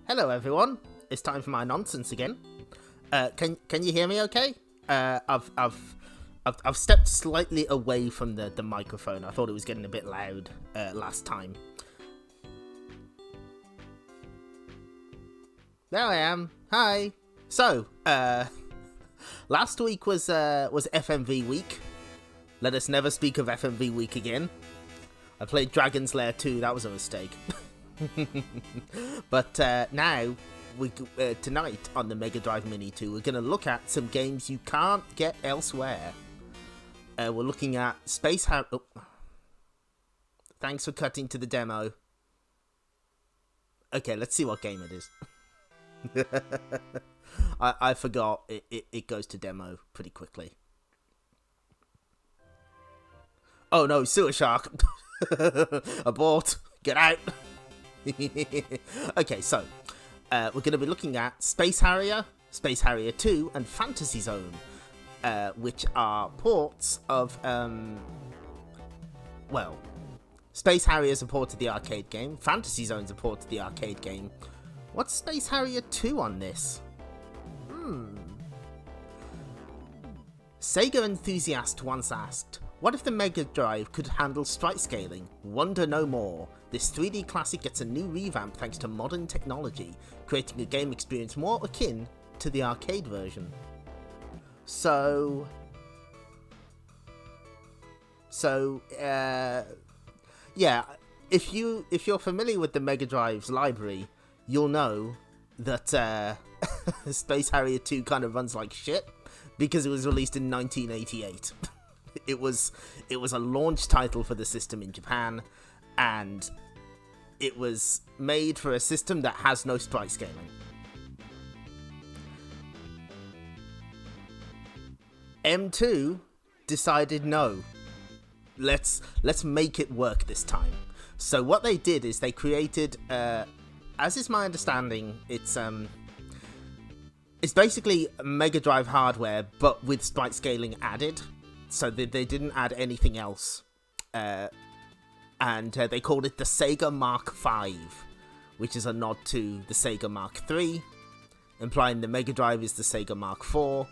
Hello everyone, it's time for my nonsense again. Can you hear me okay? I've stepped slightly away from the microphone. I thought it was getting a bit loud last time. There I am. Hi. So, last week was FMV week. Let us never speak of FMV week again. I played Dragon's Lair 2, that was a mistake. But now, tonight on the Mega Drive Mini 2, we're going to look at some games you can't get elsewhere. We're looking at Space Harrier... Oh. Thanks for cutting to the demo. Okay, let's see what game it is. I forgot, it goes to demo pretty quickly. Oh no, Sewer Shark! Abort! Get out! Okay, so we're going to be looking at Space Harrier, Space Harrier II, and Fantasy Zone, which are ports of, well, Space Harrier is a port to the arcade game, Fantasy Zone is a port to the arcade game. What's Space Harrier 2 on this? Sega enthusiast once asked, what if the Mega Drive could handle sprite scaling? Wonder no more. This 3D classic gets a new revamp thanks to modern technology, creating a game experience more akin to the arcade version. So, yeah, if you're familiar with the Mega Drive's library, you'll know that Space Harrier 2 kind of runs like shit because it was released in 1988. It was a launch title for the system in Japan, and it was made for a system that has no sprite scaling. M2 decided no, let's make it work this time. So what they did is they created, as is my understanding, it's basically Mega Drive hardware but with sprite scaling added. So they didn't add anything else, and they called it the Sega Mark V, which is a nod to the Sega Mark III, implying the Mega Drive is the Sega Mark IV.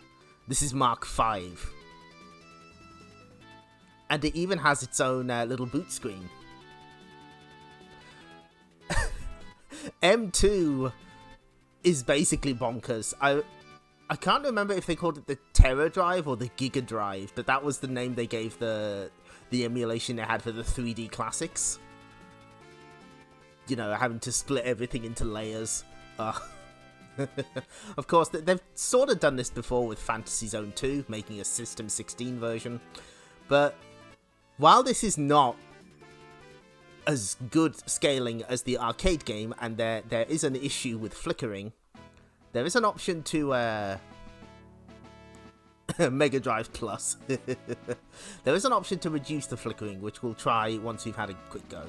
This is Mark V, and it even has its own little boot screen. M2 is basically bonkers. I can't remember if they called it the Terra Drive or the Giga Drive, but that was the name they gave the emulation they had for the 3D classics. You know, having to split everything into layers. Of course, they've sort of done this before with Fantasy Zone 2, making a System 16 version. But while this is not as good scaling as the arcade game, and there is an issue with flickering, there is an option to Mega Drive Plus. There is an option to reduce the flickering, which we'll try once we've had a quick go.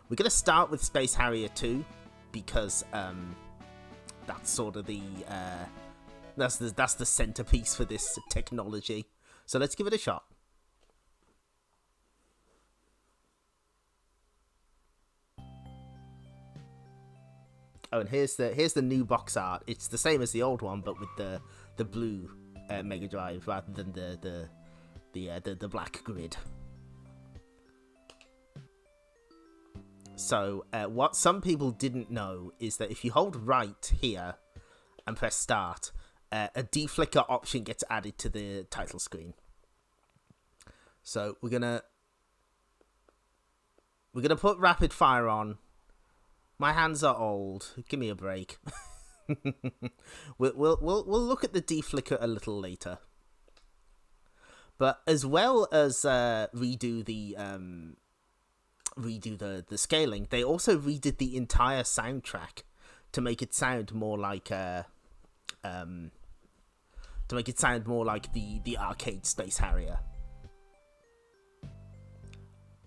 We're going to start with Space Harrier 2 because that's sort of the that's the centerpiece for this technology. So let's give it a shot. Oh, and here's the new box art. It's the same as the old one, but with the blue Mega Drive rather than the black grid. So what some people didn't know is that if you hold right here and press start, a deflicker option gets added to the title screen. So we're gonna put rapid fire on. My hands are old. Give me a break. We'll look at the deflicker a little later. But as well as redo the scaling, they also redid the entire soundtrack to make it sound more like the arcade Space Harrier.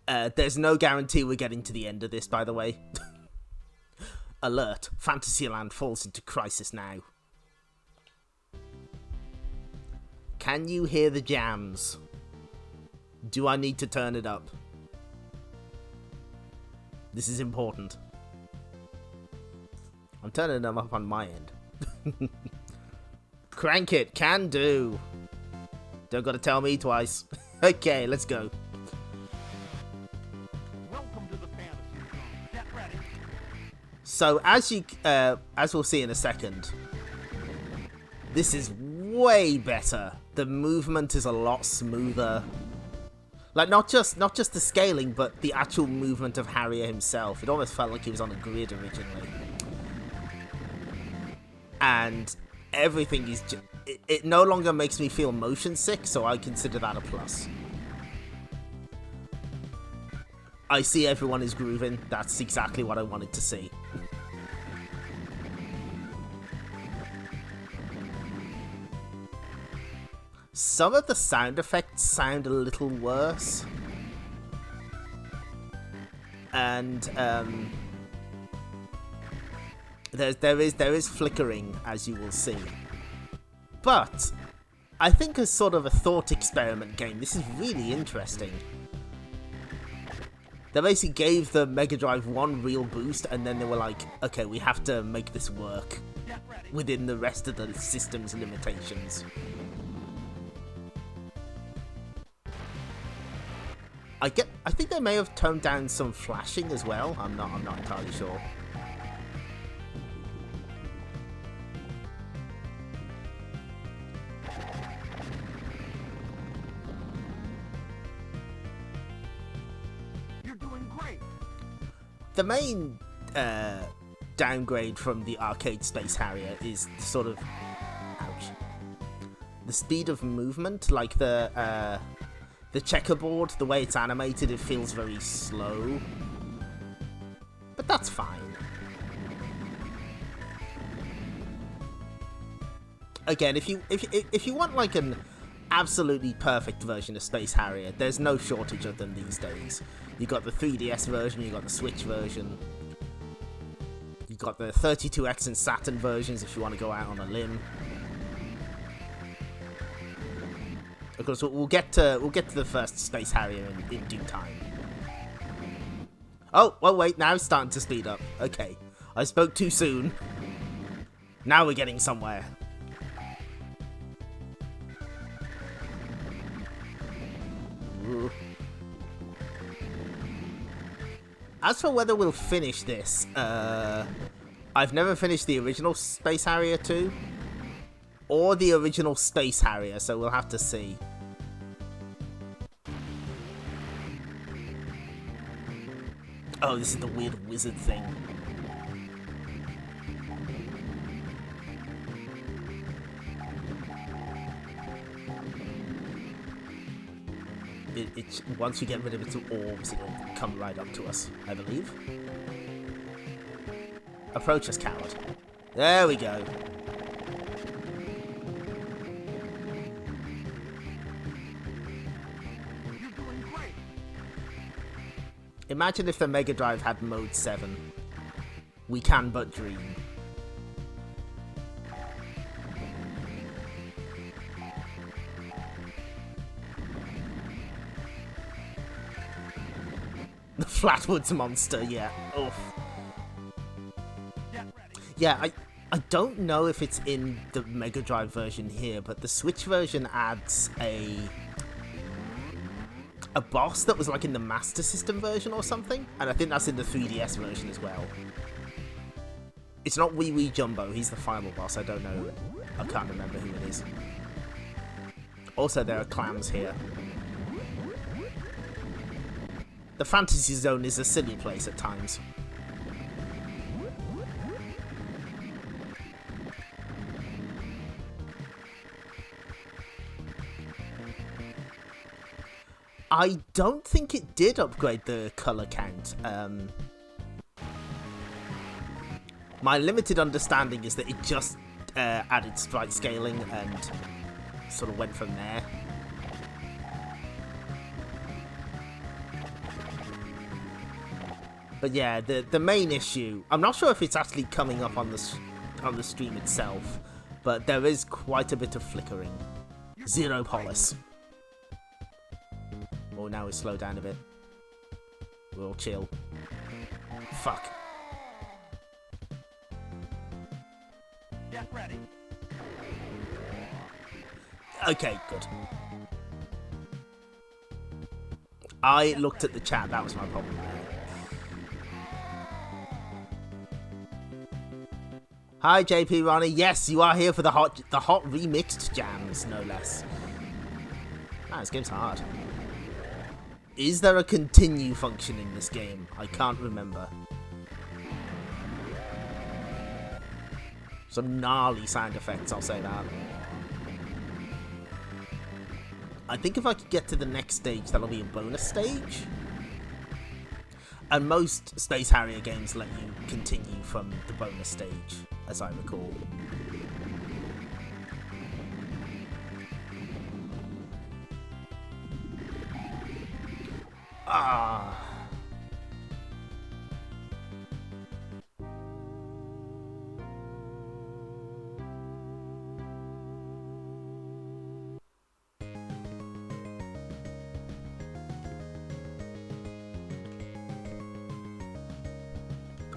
There's no guarantee we're getting to the end of this, by the way. Alert, Fantasyland falls into crisis now. Can you hear the jams? Do I need to turn it up? This is important. I'm turning them up on my end. Crank it, can do. Don't gotta tell me twice. Okay, let's go. Welcome to the fantasy zone. Get ready. So as we'll see in a second, this is way better. The movement is a lot smoother. Like not just the scaling, but the actual movement of Harrier himself. It almost felt like he was on a grid originally. And everything is it no longer makes me feel motion sick, so I consider that a plus. I see everyone is grooving. That's exactly what I wanted to see. Some of the sound effects sound a little worse. And there is flickering, as you will see. But I think as sort of a thought experiment game, this is really interesting. They basically gave the Mega Drive one real boost, and then they were like, okay, we have to make this work within the rest of the system's limitations. I think they may have toned down some flashing as well. I'm not entirely sure. You're doing great. The main downgrade from the arcade Space Harrier is sort of, ouch, the speed of movement. Like the checkerboard, the way it's animated, it feels very slow. But that's fine. Again, if you want like an absolutely perfect version of Space Harrier, there's no shortage of them these days. You got the 3DS version, you got the Switch version, you got the 32X and Saturn versions if you want to go out on a limb. Of course, we'll get to the first Space Harrier in due time. Oh, well, wait, now it's starting to speed up. Okay, I spoke too soon. Now we're getting somewhere. Ooh. As for whether we'll finish this, I've never finished the original Space Harrier II or the original Space Harrier, so we'll have to see. Oh, this is the weird wizard thing. Once we get rid of its orbs, it'll come right up to us, I believe. Approach us, coward. There we go. You're doing great. Imagine if the Mega Drive had Mode 7. We can but dream. The Flatwoods monster, yeah. Oof. Yeah, I don't know if it's in the Mega Drive version here, but the Switch version adds a boss that was like in the Master System version or something, and I think that's in the 3DS version as well. It's not Wee Wee Jumbo, he's the final boss, I don't know. I can't remember who it is. Also, there are clams here. The Fantasy Zone is a silly place at times. I don't think it did upgrade the colour count. My limited understanding is that it just added sprite scaling and sort of went from there. But yeah, the main issue, I'm not sure if it's actually coming up on the stream itself, but there is quite a bit of flickering. Zero polish. Oh, now we slow down a bit. We'll chill. Fuck. Get ready. Okay, good. I looked at the chat, that was my problem. Hi JP Ronnie, yes, you are here for the hot remixed jams, no less. Man, this game's hard. Is there a continue function in this game? I can't remember. Some gnarly sound effects, I'll say that. I think if I could get to the next stage, that'll be a bonus stage. And most Space Harrier games let you continue from the bonus stage, as I recall. Ah.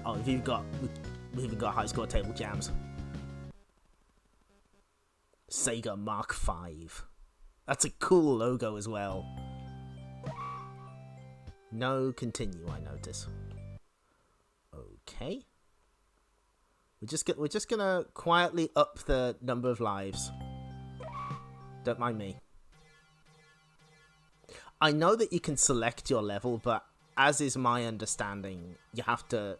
Oh, we've even got high score table jams. Sega Mark V. That's a cool logo as well. No continue, I notice. Okay. We're just gonna quietly up the number of lives. Don't mind me. I know that you can select your level, but as is my understanding, you have to,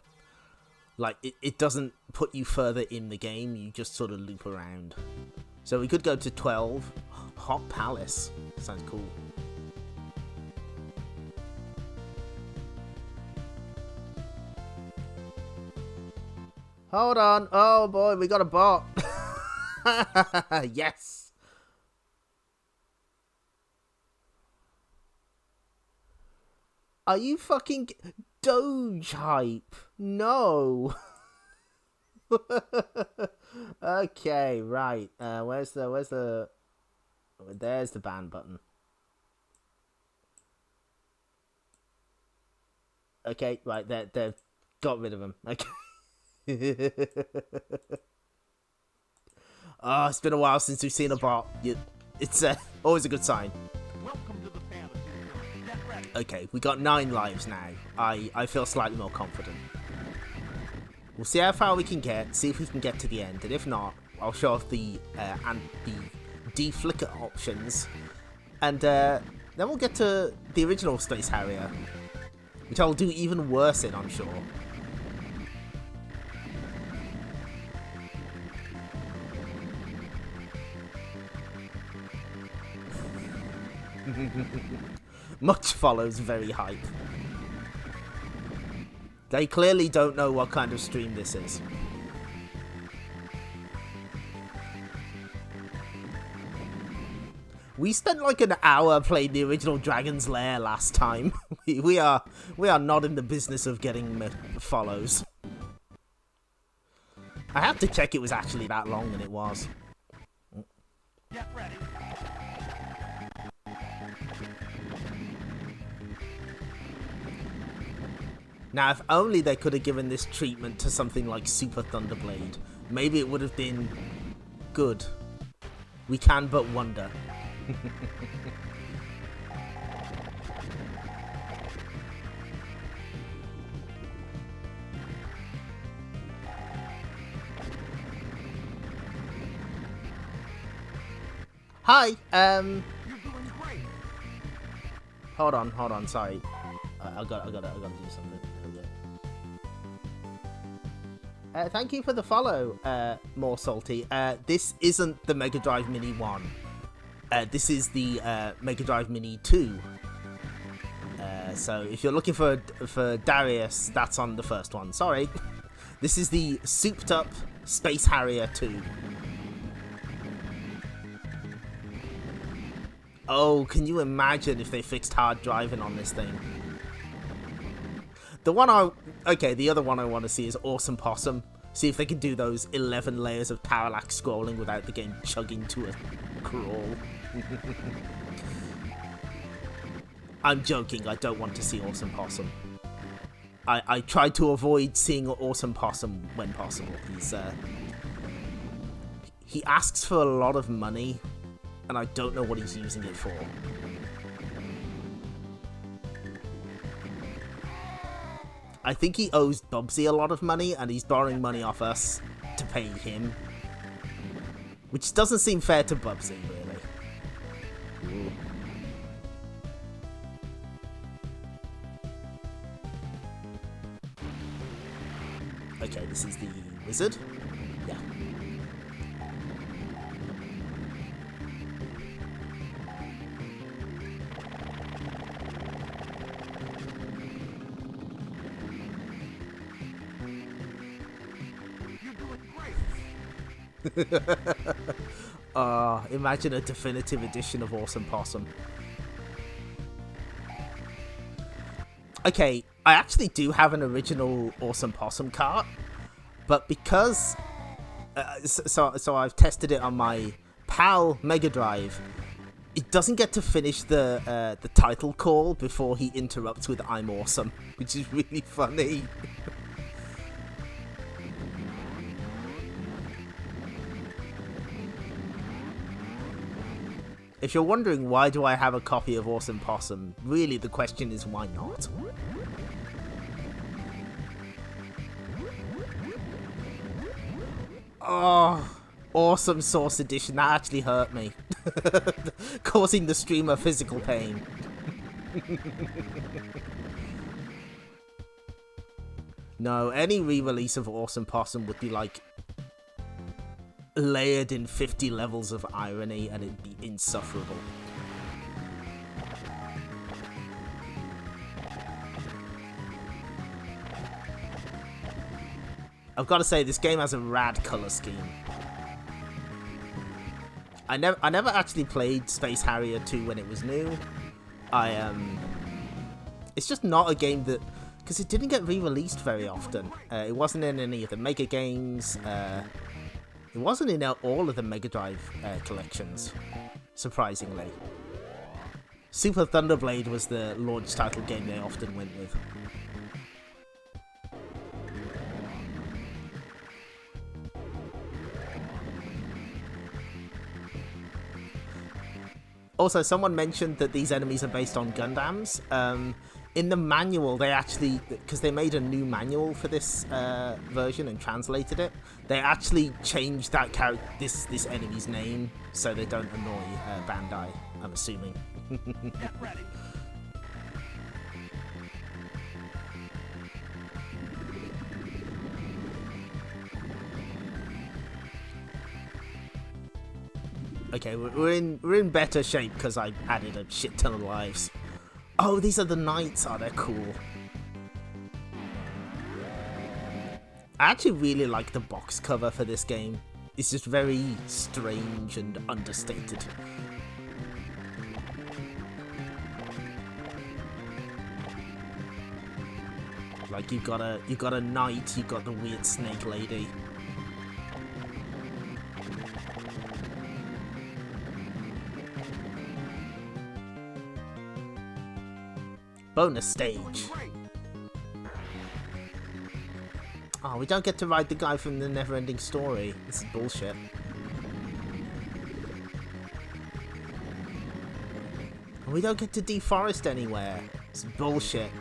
like, it doesn't put you further in the game, you just sort of loop around. So we could go to 12. Hot Palace. Sounds cool. Hold on. Oh boy, we got a bot. Yes. Are you fucking Doge hype? No. Okay, right. Where's the there's the ban button. Okay, right, they've got rid of him. Okay. Oh, it's been a while since we've seen a bot. It's always a good sign. Welcome to the fantasy zone. Get ready. Okay, we got 9 lives now. I feel slightly more confident. We'll see how far we can get, see if we can get to the end, and if not, I'll show off the de-flicker options, and then we'll get to the original Space Harrier, which I'll do even worse in, I'm sure. Much follows very hype. They clearly don't know what kind of stream this is. We spent like an hour playing the original Dragon's Lair last time. we are not in the business of getting follows. I have to check it was actually that long, and it was. Get ready. Now, if only they could have given this treatment to something like Super Thunderblade, maybe it would have been good. We can but wonder. Hi, You're doing great. hold on, sorry. I gotta do something. Thank you for the follow, More Salty. This isn't the Mega Drive Mini 1. This is the Mega Drive Mini 2. So if you're looking for Darius, that's on the first one. Sorry. This is the souped up Space Harrier II. Oh, can you imagine if they fixed hard driving on this thing? The other one I want to see is Awesome Possum. See if they can do those 11 layers of parallax scrolling without the game chugging to a crawl. I'm joking, I don't want to see Awesome Possum. I tried to avoid seeing Awesome Possum when possible. He asks for a lot of money, and I don't know what he's using it for. I think he owes Bubsy a lot of money, and he's borrowing money off us to pay him. Which doesn't seem fair to Bubsy, really. Ooh. Okay, this is the wizard. Yeah. Imagine a definitive edition of Awesome Possum. Okay, I actually do have an original Awesome Possum cart, but because so I've tested it on my PAL Mega Drive. It doesn't get to finish the title call before he interrupts with "I'm awesome," which is really funny. If you're wondering why do I have a copy of Awesome Possum, really the question is why not? Oh, Awesome Source Edition, that actually hurt me. Causing the streamer physical pain. No, any re-release of Awesome Possum would be like layered in 50 levels of irony, and it'd be insufferable. I've got to say, this game has a rad color scheme. I never actually played Space Harrier II when it was new. It's just not a game that, because it didn't get re-released very often. It wasn't in any of the Mega games. It wasn't in all of the Mega Drive collections, surprisingly. Super Thunderblade was the launch title game they often went with. Also, someone mentioned that these enemies are based on Gundams. In the manual, they actually, because they made a new manual for this version and translated it, they actually changed that this enemy's name so they don't annoy Bandai, I'm assuming. Get ready. Okay, we're in better shape because I added a shit ton of lives. Oh, these are the knights. Oh, they're cool. I actually really like the box cover for this game. It's just very strange and understated. Like you've got a knight, you've got the weird snake lady. Bonus stage. Oh, we don't get to ride the guy from the Neverending Story. This is bullshit. We don't get to deforest anywhere. It's bullshit.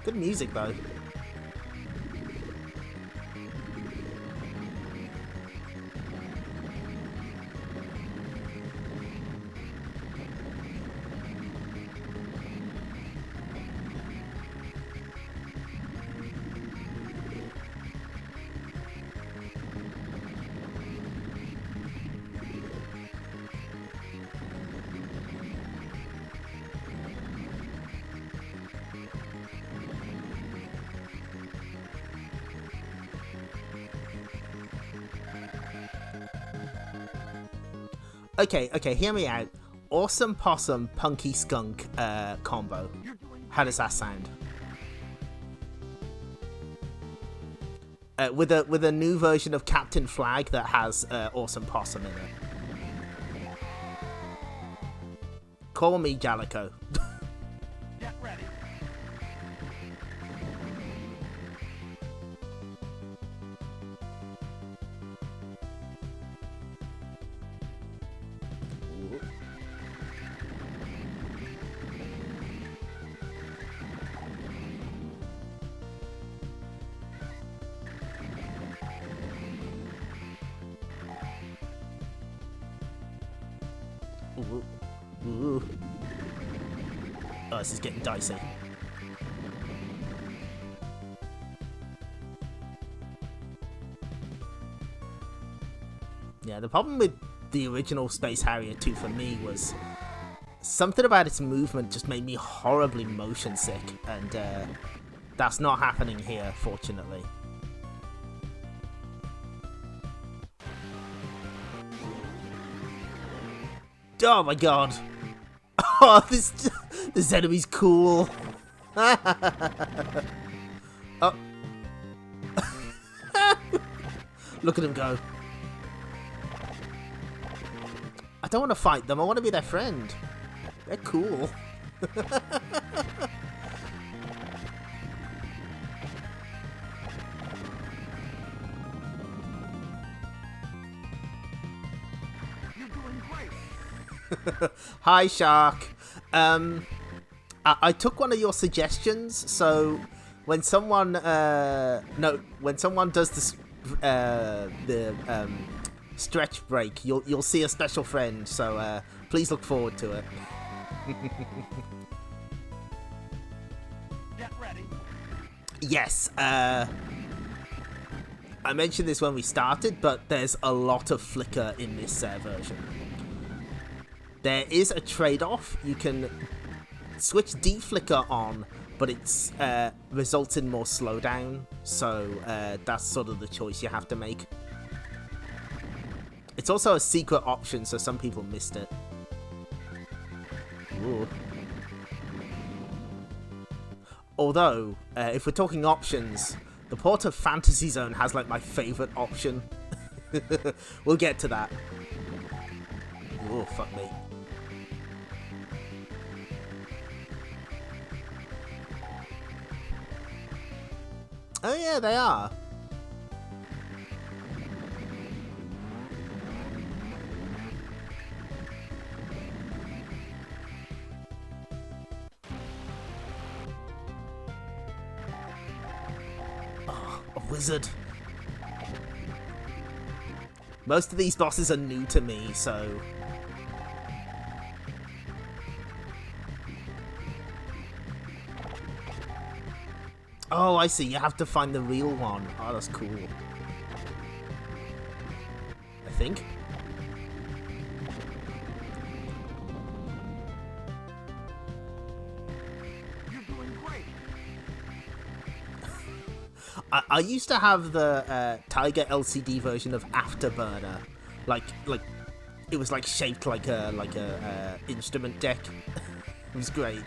Good music though. Okay, hear me out. Awesome Possum, Punky Skunk combo. How does that sound? With a new version of Captain Flag that has Awesome Possum in it. Call me Jalico. Get ready. Ooh. Oh, this is getting dicey. Yeah, the problem with the original Space Harrier II for me was something about its movement just made me horribly motion sick, and that's not happening here, fortunately. Oh my god! Oh, this enemy's cool. Oh. Look at him go. I don't want to fight them, I want to be their friend. They're cool. You're doing great. Hi, Shark. I took one of your suggestions, so when someone when someone does this the stretch break, you'll see a special friend, so please look forward to it. Get ready. Yes, I mentioned this when we started, but there's a lot of flicker in this version. There is a trade-off. You can switch deflicker on, but it's results in more slowdown, so that's sort of the choice you have to make. It's also a secret option, so some people missed it. Ooh. Although, if we're talking options, the port of Fantasy Zone has like my favourite option. We'll get to that. Oh, fuck me. Oh yeah, they are. Oh, a wizard. Most of these bosses are new to me, so... Oh, I see. You have to find the real one. Oh, that's cool. I think. You're doing great. I used to have the Tiger LCD version of Afterburner. Like it was like shaped like a instrument deck. It was great.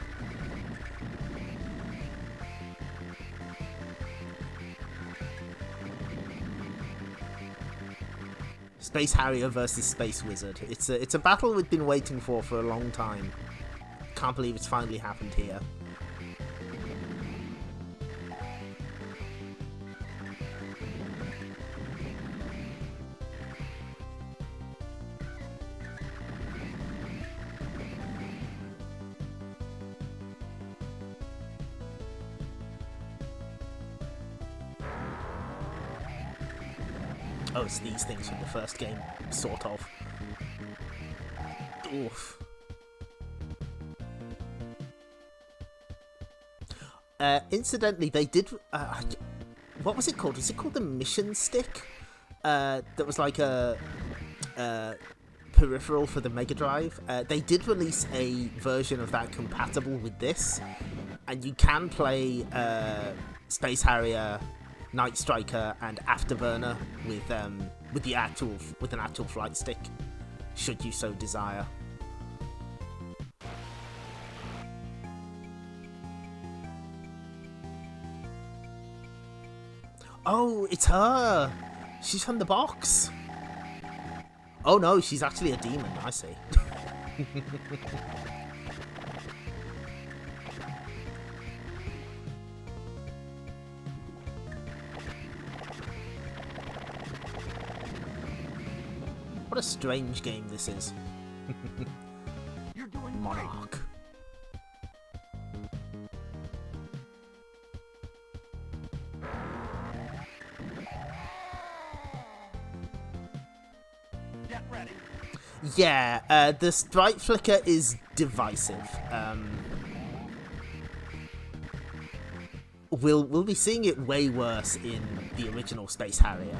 Space Harrier versus Space Wizard. It's a battle we've been waiting for a long time. Can't believe it's finally happened here. Oh, it's these things from the first game, sort of. Oof. Incidentally, they did... what was it called? Was it called the mission stick? That was like a peripheral for the Mega Drive. They did release a version of that compatible with this, and you can play Space Harrier, Night Striker, and Afterburner with an actual flight stick, should you so desire. Oh, it's her! She's from the box! Oh no, she's actually a demon, I see. What a strange game this is. You're doing great. Monarch. Get ready. Yeah, the sprite flicker is divisive. We'll be seeing it way worse in the original Space Harrier.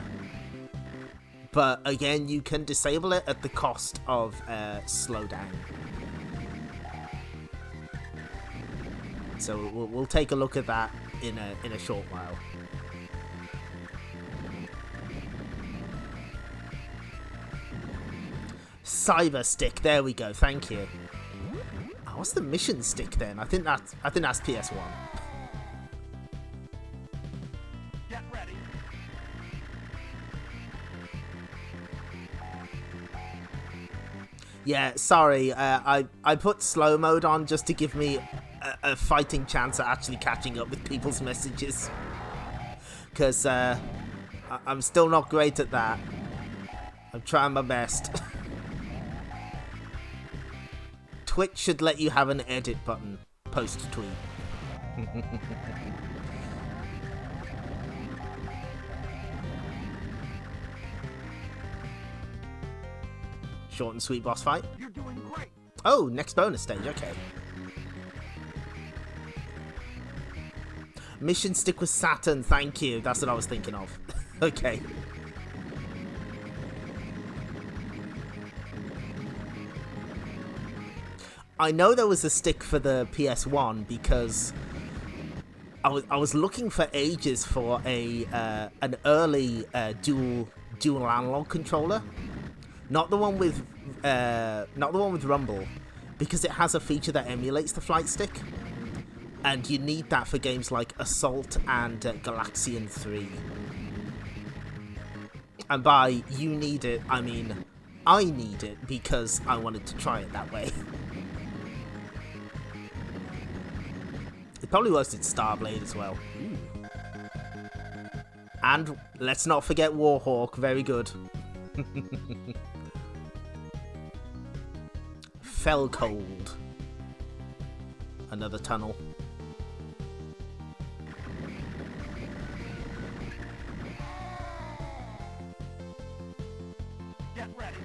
But again, you can disable it at the cost of slowdown. So we'll take a look at that in a short while. Cyber stick, there we go. Thank you. Oh, what's the mission stick then? I think that's PS1. Get ready. Yeah, sorry. I put slow mode on just to give me a fighting chance at actually catching up with people's messages. Because I'm still not great at that. I'm trying my best. Twitch should let you have an edit button post-tweet. Short and sweet boss fight. You're doing great. Oh, next bonus stage, okay. Mission stick with Saturn, thank you. That's what I was thinking of. Okay. I know there was a stick for the PS1 because I was looking for ages for an early dual analog controller, not the one with Rumble, because it has a feature that emulates the flight stick, and you need that for games like Assault and Galaxian 3. And by you need it, I mean I need it because I wanted to try it that way. It probably works in Starblade as well. Ooh. And let's not forget Warhawk, very good. Fell Cold. Another tunnel. Get ready.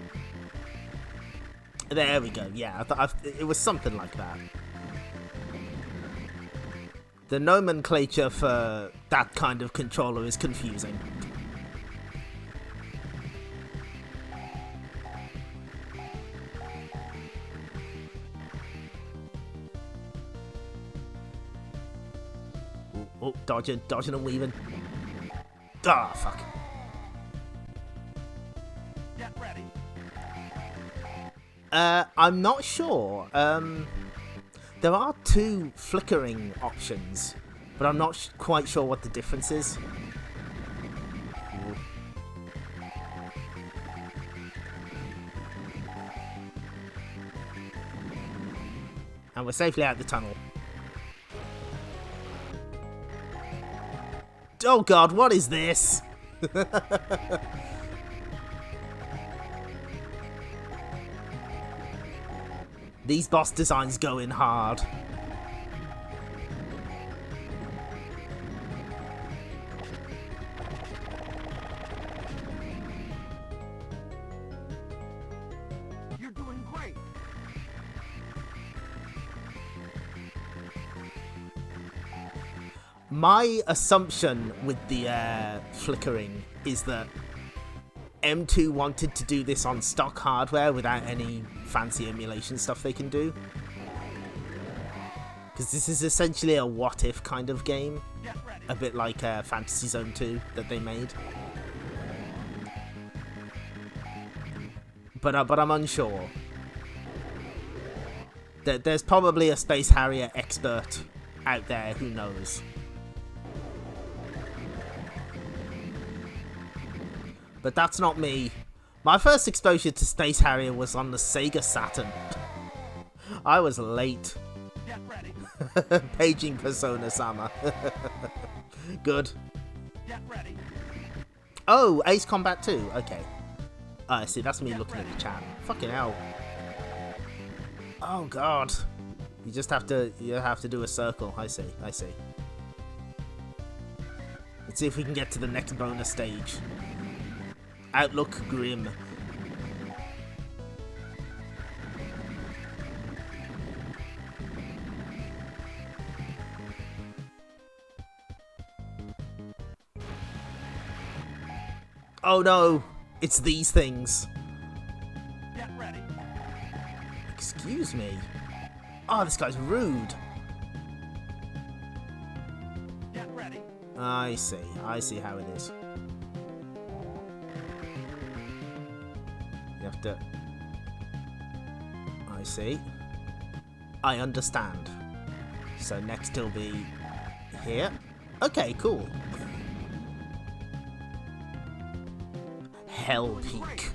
There we go, yeah, it was something like that. The nomenclature for that kind of controller is confusing. Oh, dodging and weaving. Ah, fuck. Get ready. I'm not sure. There are two flickering options, but I'm not quite sure what the difference is. Ooh. And we're safely out the tunnel. Oh god, what is this? These boss designs go in hard. You're doing great. My assumption with the flickering is that M2 wanted to do this on stock hardware without any fancy emulation stuff they can do. Because this is essentially a what-if kind of game. Get ready. A bit like Fantasy Zone 2 that they made. But I'm unsure. There's probably a Space Harrier expert out there who knows. But that's not me. My first exposure to Space Harrier was on the Sega Saturn. I was late. Get ready. Paging Persona Sama. Good. Get ready. Oh, Ace Combat 2. Okay. I see. That's me looking at the chat. Fucking hell. Oh god. You have to do a circle. I see. Let's see if we can get to the next bonus stage. Outlook grim. Oh no! It's these things. Get ready. Excuse me. Oh, this guy's rude. Get ready. I see. I see how it is. You have to... I see. I understand. So next he'll be here. Okay, cool. Hell Peak.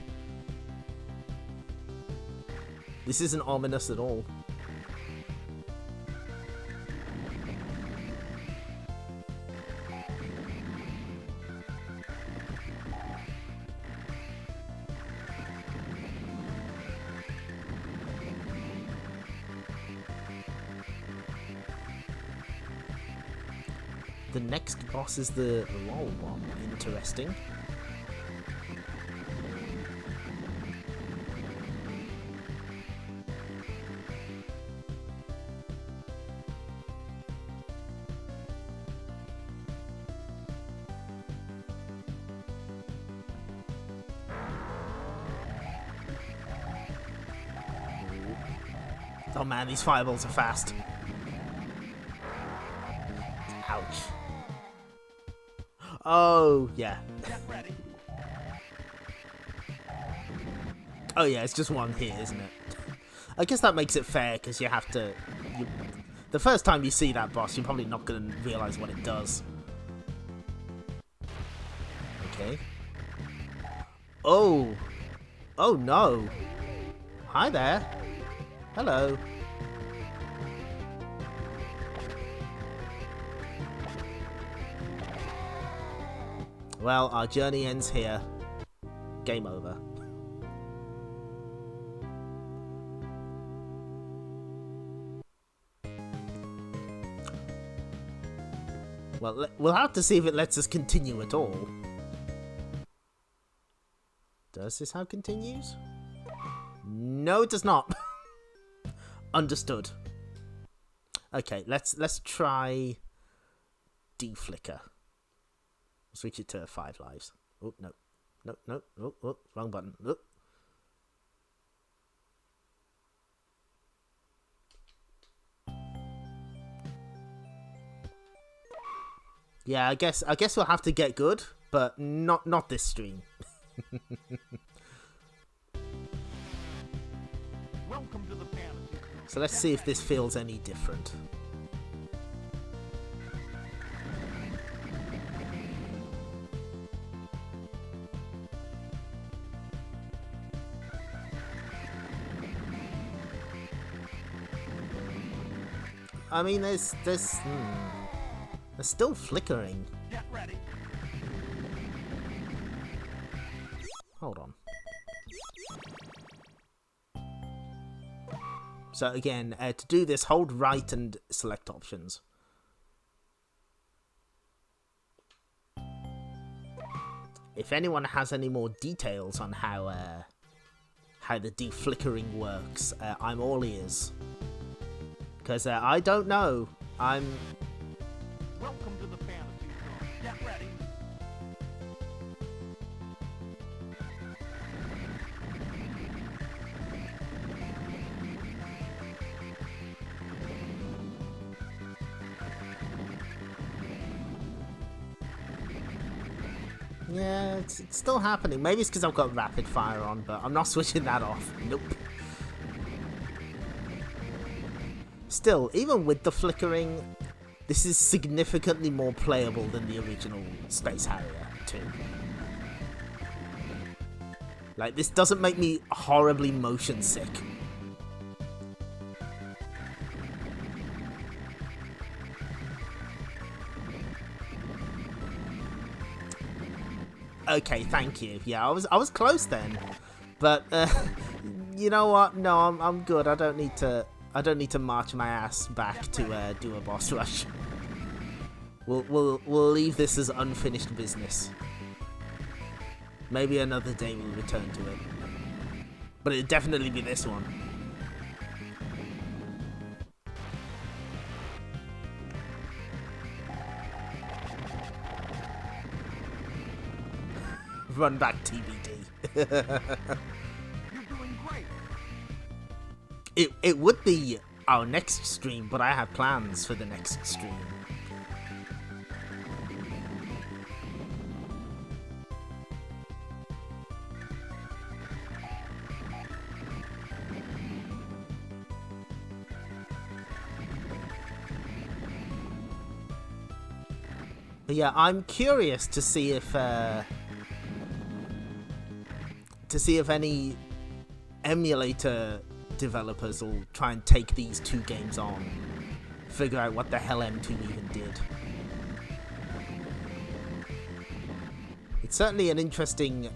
This isn't ominous at all. The next boss is the lol one. Interesting. Oh man, these fireballs are fast. Ouch. Oh, yeah. Get ready. Oh yeah, it's just one here, isn't it? I guess that makes it fair, because you have to... the first time you see that boss, you're probably not going to realise what it does. Okay. Oh! Oh no! Hi there! Hello! Well, our journey ends here. Game over. Well, we'll have to see if it lets us continue at all. Does this have continues? No, it does not. Understood. Okay, let's try deflicker. Switch it to 5 lives. Oh no, no, no, oh, oh, wrong button. Oh. Yeah, I guess we'll have to get good, but not this stream. Welcome to the fantasy. So let's see if this feels any different. I mean, there's still flickering. Get ready. Hold on. So again, to do this, hold right and select options. If anyone has any more details on how the deflickering works, I'm all ears. Because I don't know. Welcome to the fantasy zone. Get ready. Yeah, it's still happening. Maybe it's because I've got rapid fire on, but I'm not switching that off. Nope. Still, even with the flickering, this is significantly more playable than the original Space Harrier II. Like, this doesn't make me horribly motion sick. Okay, thank you. Yeah, I was close then, but you know what? No, I'm good. I don't need to march my ass back to do a boss rush. We'll leave this as unfinished business. Maybe another day we'll return to it, but it'll definitely be this one. run back TBD. You're doing great. It would be our next stream, but I have plans for the next stream. But yeah, I'm curious to see if any emulator developers will try and take these two games on, figure out what the hell M2 even did. It's certainly an interesting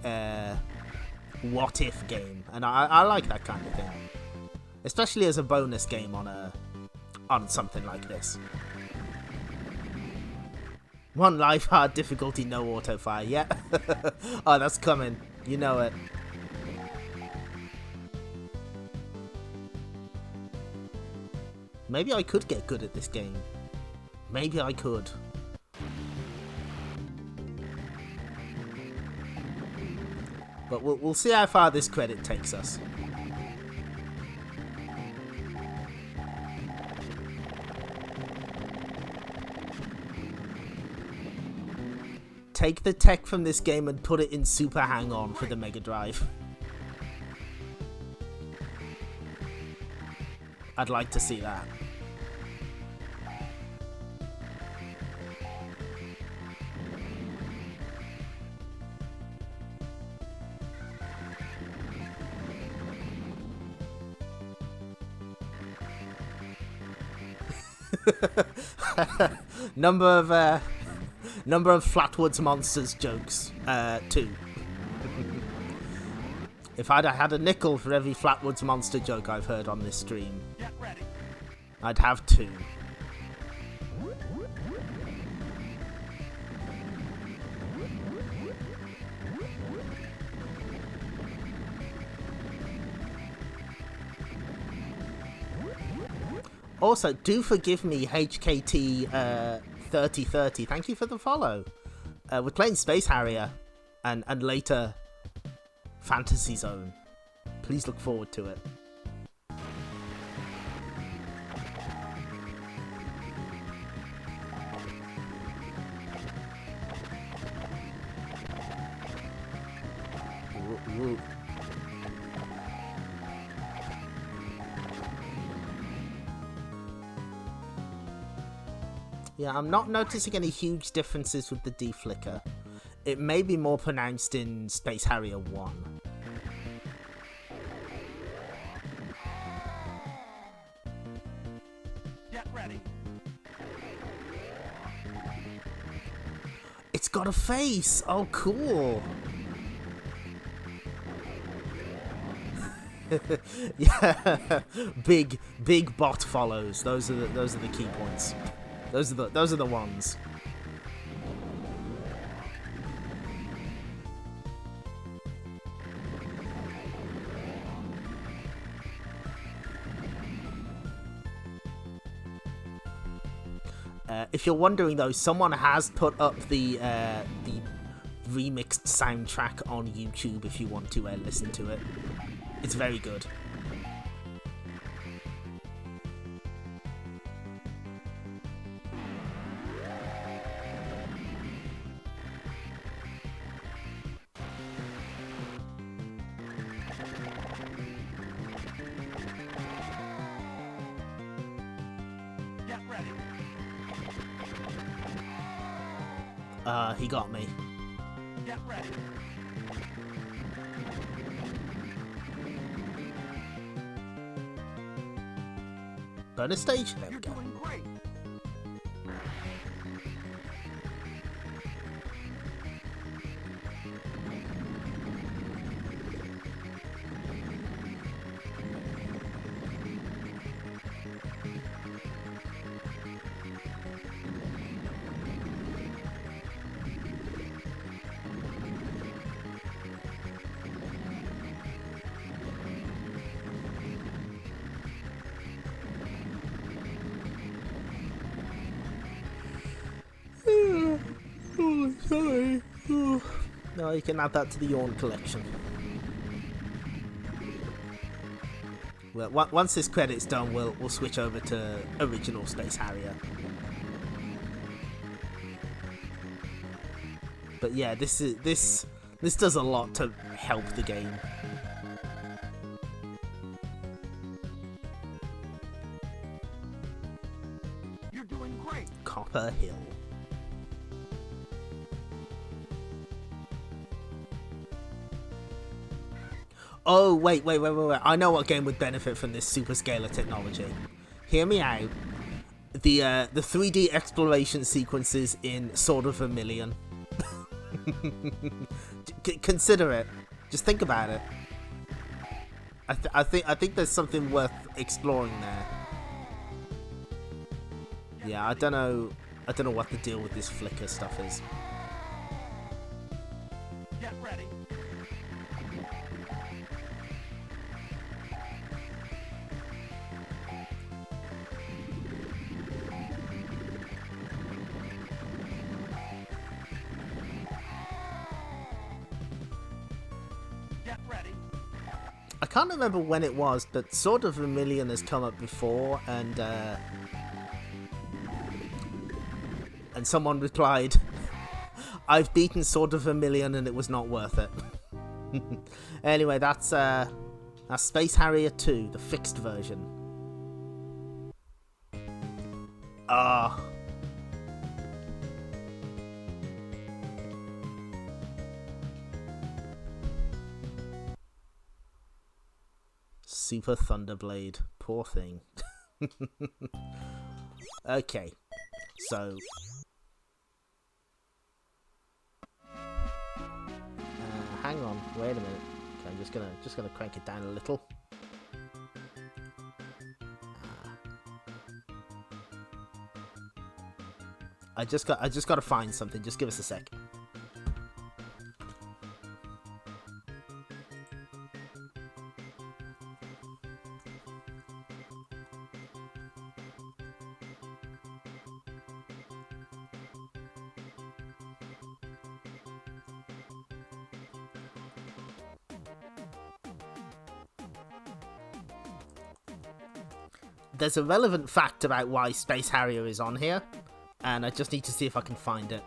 what if game, and I like that kind of thing, especially as a bonus game on something like this. One life, hard difficulty, no auto fire. Yeah. Oh, that's coming. You know it. Maybe I could get good at this game. Maybe I could. But we'll see how far this credit takes us. Take the tech from this game and put it in Super Hang-On for the Mega Drive. I'd like to see that. Number of Flatwoods Monsters jokes, 2. If I'd had a nickel for every Flatwoods Monster joke I've heard on this stream, Get ready. I'd have 2. Also, do forgive me, HKT 3030. Thank you for the follow. We're playing Space Harrier and later Fantasy Zone. Please look forward to it. Ooh. Yeah, I'm not noticing any huge differences with the deflicker. It may be more pronounced in Space Harrier 1. Get ready. It's got a face! Oh, cool! Yeah, big bot follows. Those are the key points. Those are the ones. If you're wondering though, someone has put up the remixed soundtrack on YouTube if you want to listen to it. It's very good. Get ready. He got me. Get ready. Bonus stage? There we You're go. doing great. No, you can add that to the Yawn collection. Well, once this credit's done, we'll switch over to original Space Harrier. But yeah, this does a lot to help the game. You're doing great. Copper Hill. Oh, wait. I know what game would benefit from this superscalar technology. Hear me out. The 3D exploration sequences in Sword of Vermilion. Consider it. Just think about it. I think there's something worth exploring there. Yeah, I don't know what the deal with this flicker stuff is. Get ready. Get ready. I can't remember when it was, but Sword of Vermilion has come up before, and someone replied, "I've beaten Sword of Vermilion and it was not worth it." Anyway, that's Space Harrier II, the fixed version. Super Thunderblade, poor thing. Okay, so hang on, wait a minute. Okay, I'm just gonna crank it down a little. I just got to find something. Just give us a sec. There's a relevant fact about why Space Harrier is on here, and I just need to see if I can find it.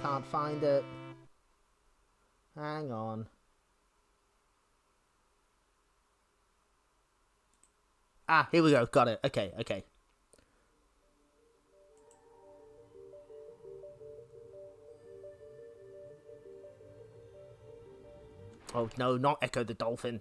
Can't find it. Hang on. Here we go. Got it. Okay. Oh no, not Echo the Dolphin.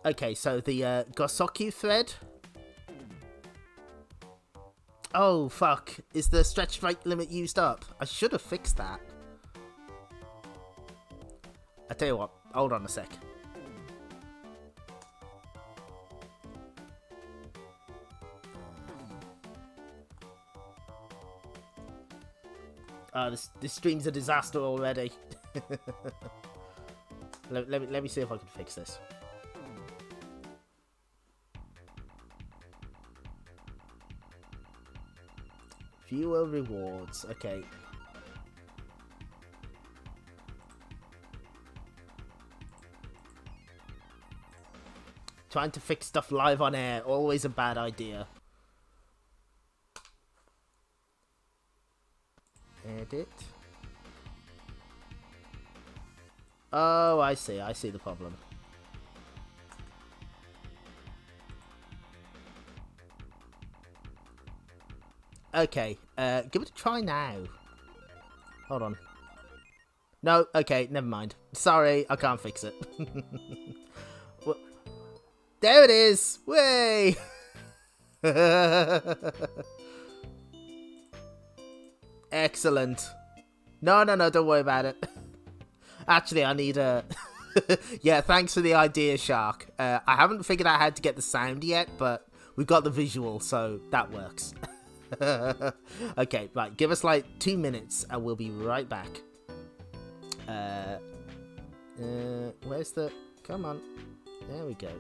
Okay, so the Gosoku thread. Oh fuck! Is the stretch strike limit used up? I should have fixed that. I tell you what. Hold on a sec. This stream's a disaster already. let me see if I can fix this. Viewer rewards. Okay. Trying to fix stuff live on air, always a bad idea. Edit. Oh, I see the problem. Okay, give it a try now. Hold on. No, okay, never mind. Sorry, I can't fix it. Well, there it is! Way! Excellent. No, don't worry about it. Actually, I need a... yeah, thanks for the idea, Shark. I haven't figured out how to get the sound yet, but we've got the visual, so that works. Okay, right, give us like 2 minutes and we'll be right back. Where's the... Come on. There we go.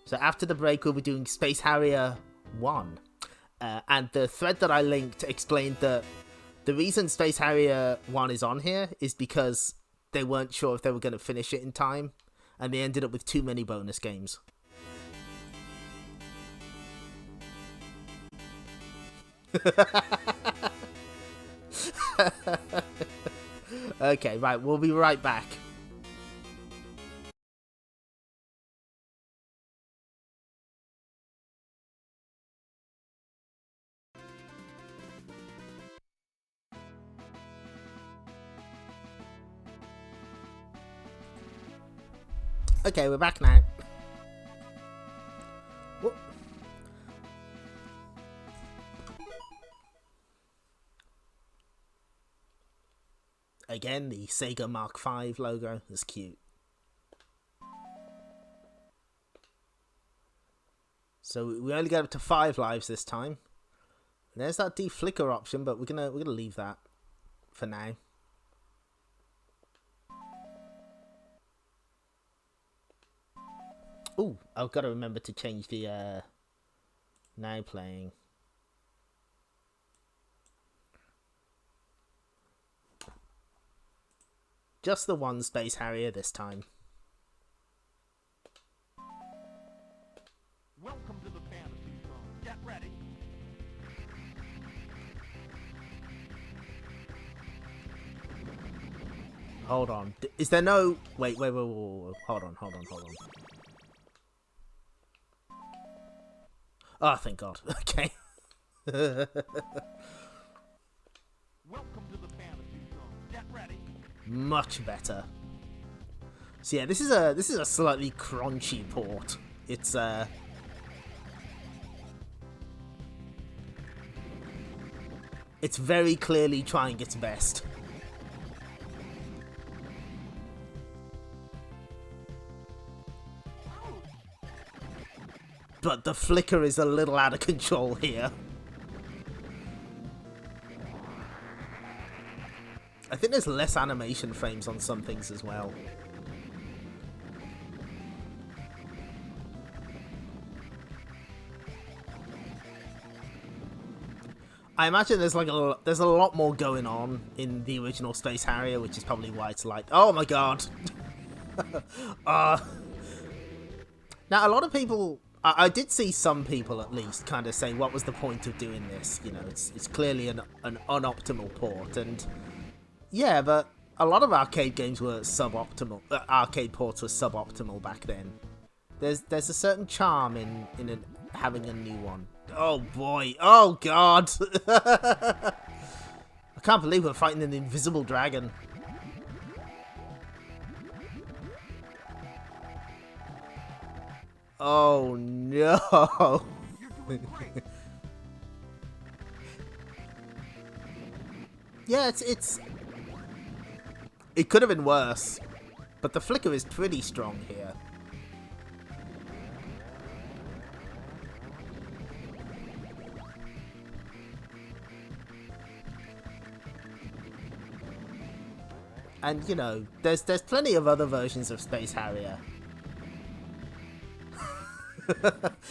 So after the break, we'll be doing Space Harrier 1. And the thread that I linked explained that the reason Space Harrier 1 is on here is because they weren't sure if they were going to finish it in time, and they ended up with too many bonus games. Okay, right, we'll be right back. Okay, we're back now. Whoop. Again, the Sega Mark V logo is cute. So we only get up to 5 lives this time. There's that deflicker option, but we're gonna leave that for now. Oh, I've got to remember to change the now playing. Just the one Space Harrier this time. Welcome to the fantasy zone. Get ready. Hold on. Is there no... Wait. Hold on. Oh, thank God. Okay. Welcome to the fantasy zone. Get ready. Much better. So yeah, this is a slightly crunchy port. It's very clearly trying its best. But the flicker is a little out of control here. I think there's less animation frames on some things as well. I imagine there's like there's a lot more going on in the original Space Harrier, which is probably why it's like, oh my God. Now a lot of people, I did see some people at least kind of say, what was the point of doing this? You know, it's clearly an unoptimal port, and yeah, but a lot of arcade games were suboptimal. Arcade ports were suboptimal back then. There's a certain charm in having a new one. Oh boy! Oh God! I can't believe we're fighting an invisible dragon. Oh no! Yeah, it could have been worse, but the flicker is pretty strong here. And you know, there's plenty of other versions of Space Harrier.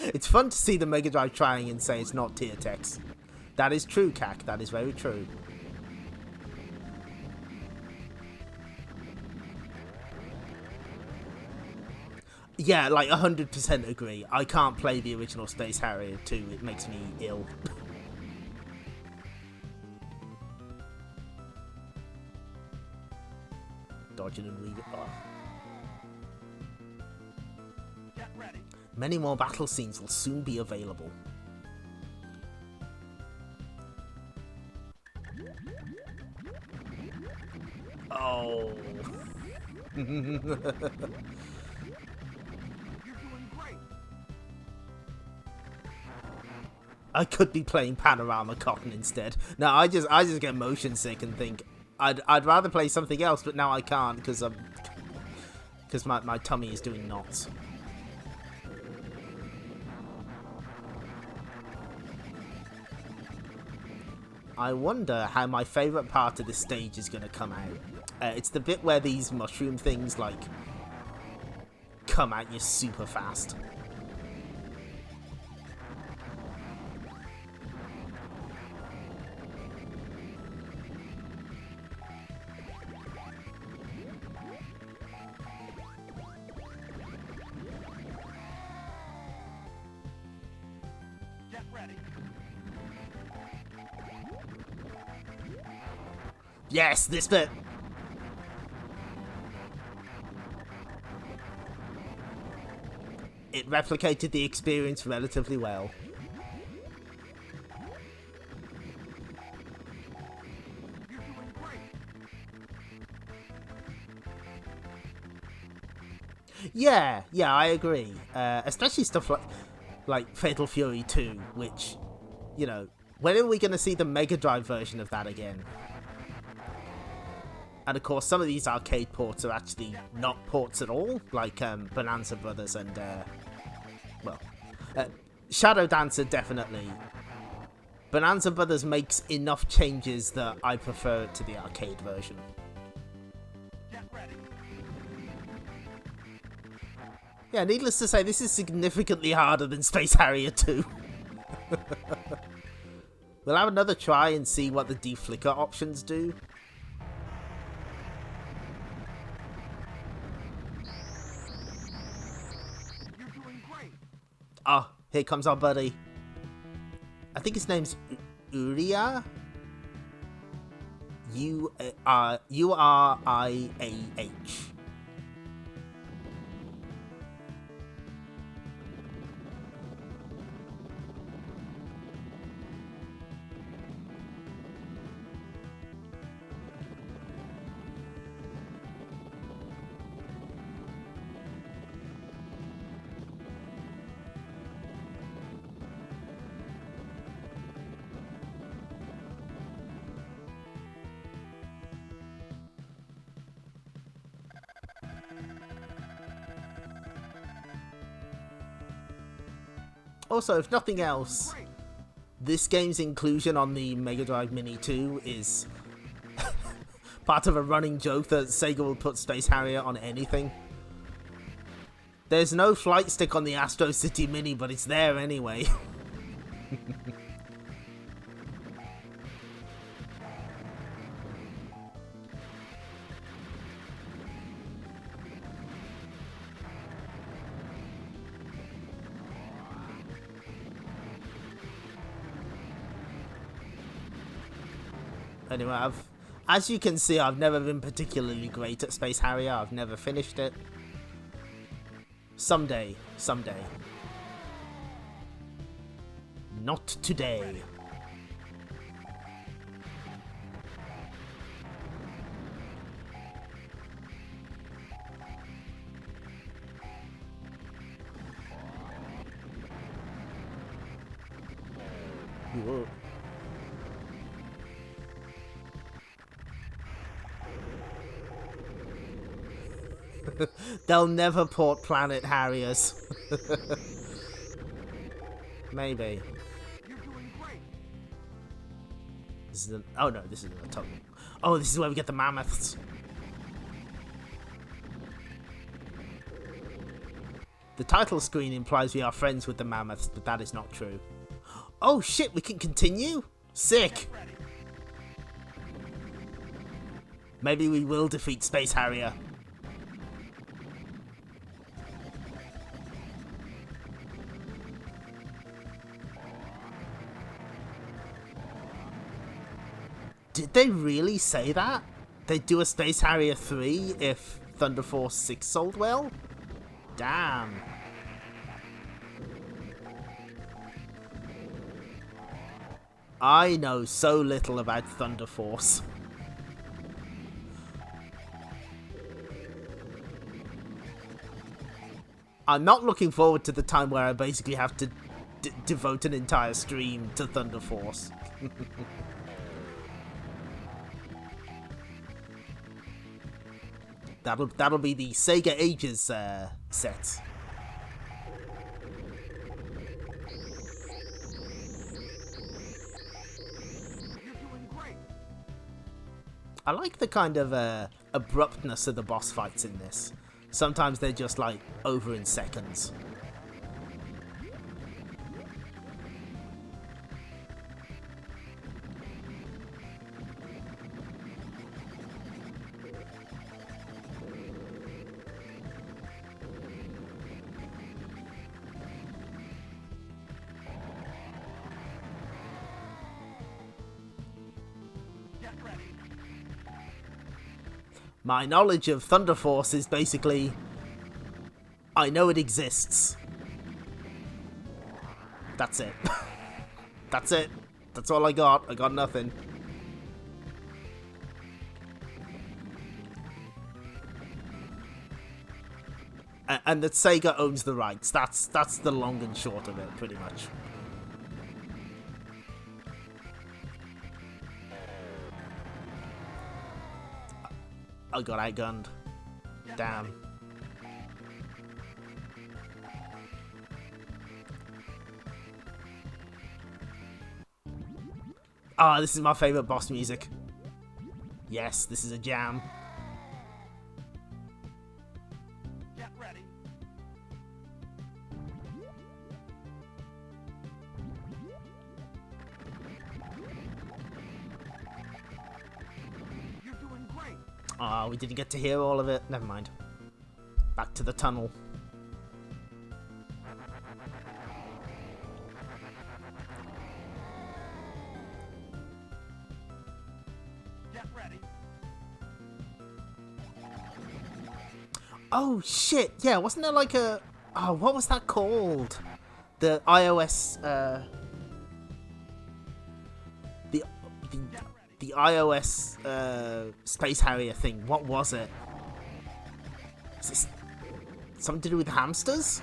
It's fun to see the Mega Drive trying and say it's not tier text. That is true, Cac. That is very true. Yeah, like 100% agree. I can't play the original Space Harrier 2. It makes me ill. Dodge it and leave it. Oh. Get ready. Many more battle scenes will soon be available. Oh. You're doing great. I could be playing Panorama Cotton instead. No, I just get motion sick and think I'd rather play something else, but now I can't because my tummy is doing knots. I wonder how my favourite part of this stage is going to come out. It's the bit where these mushroom things, like, come at you super fast. Get ready. Yes, this bit! It replicated the experience relatively well. You're doing great. Yeah, I agree. Especially stuff like Fatal Fury 2, which, you know, when are we going to see the Mega Drive version of that again? And of course, some of these arcade ports are actually not ports at all, like Bonanza Brothers and, Shadow Dancer definitely. Bonanza Brothers makes enough changes that I prefer it to the arcade version. Get ready. Yeah, needless to say, this is significantly harder than Space Harrier II. We'll have another try and see what the deflicker options do. You're doing great. Oh, here comes our buddy. I think his name's Uriah? Uriah. Also, if nothing else, this game's inclusion on the Mega Drive Mini 2 is part of a running joke that Sega will put Space Harrier on anything. There's no flight stick on the Astro City Mini, but it's there anyway. Anyway, as you can see, I've never been particularly great at Space Harrier. I've never finished it. Someday. Not today. Whoa. They'll never port Planet Harriers. Maybe. You're doing great. This is oh no, this isn't a tunnel. Oh, this is where we get the mammoths. The title screen implies we are friends with the mammoths, but that is not true. Oh shit, we can continue? Sick! Maybe we will defeat Space Harrier. Did they really say that? They'd do a Space Harrier 3 if Thunder Force 6 sold well? Damn. I know so little about Thunder Force. I'm not looking forward to the time where I basically have to devote an entire stream to Thunder Force. That'll be the Sega Ages set. I like the kind of abruptness of the boss fights in this. Sometimes they're just like over in seconds. My knowledge of Thunder Force is basically, I know it exists. That's it. That's it. That's all I got. I got nothing. And that Sega owns the rights. That's the long and short of it, pretty much. I got outgunned. Damn. Ah, this is my favourite boss music. Yes, this is a jam. Get ready. You're doing great. Ah, we didn't get to hear all of it. Never mind. Back to the tunnel. Get ready. Oh shit! Yeah, wasn't there like a... Oh, what was that called? The iOS... The iOS Space Harrier thing. What was it? Is this something to do with hamsters?